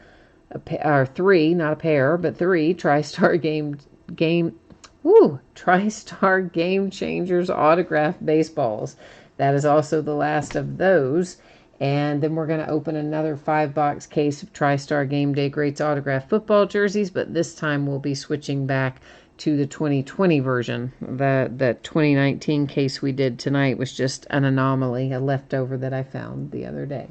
three, not a pair, but 3 TriStar TriStar Game Changers autograph baseballs. That is also the last of those. And then we're going to open another 5-box case of TriStar Game Day Greats autograph football jerseys, but this time we'll be switching back to the 2020 version. The 2019 case we did tonight was just an anomaly, a leftover that I found the other day.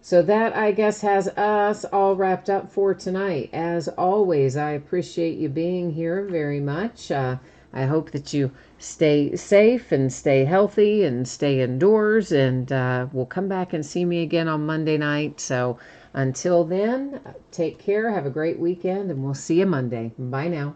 So that, I guess, has us all wrapped up for tonight. As always, I appreciate you being here very much. I hope that you stay safe and stay healthy and stay indoors. And we'll come back and see me again on Monday night. So until then, take care, have a great weekend, and we'll see you Monday. Bye now.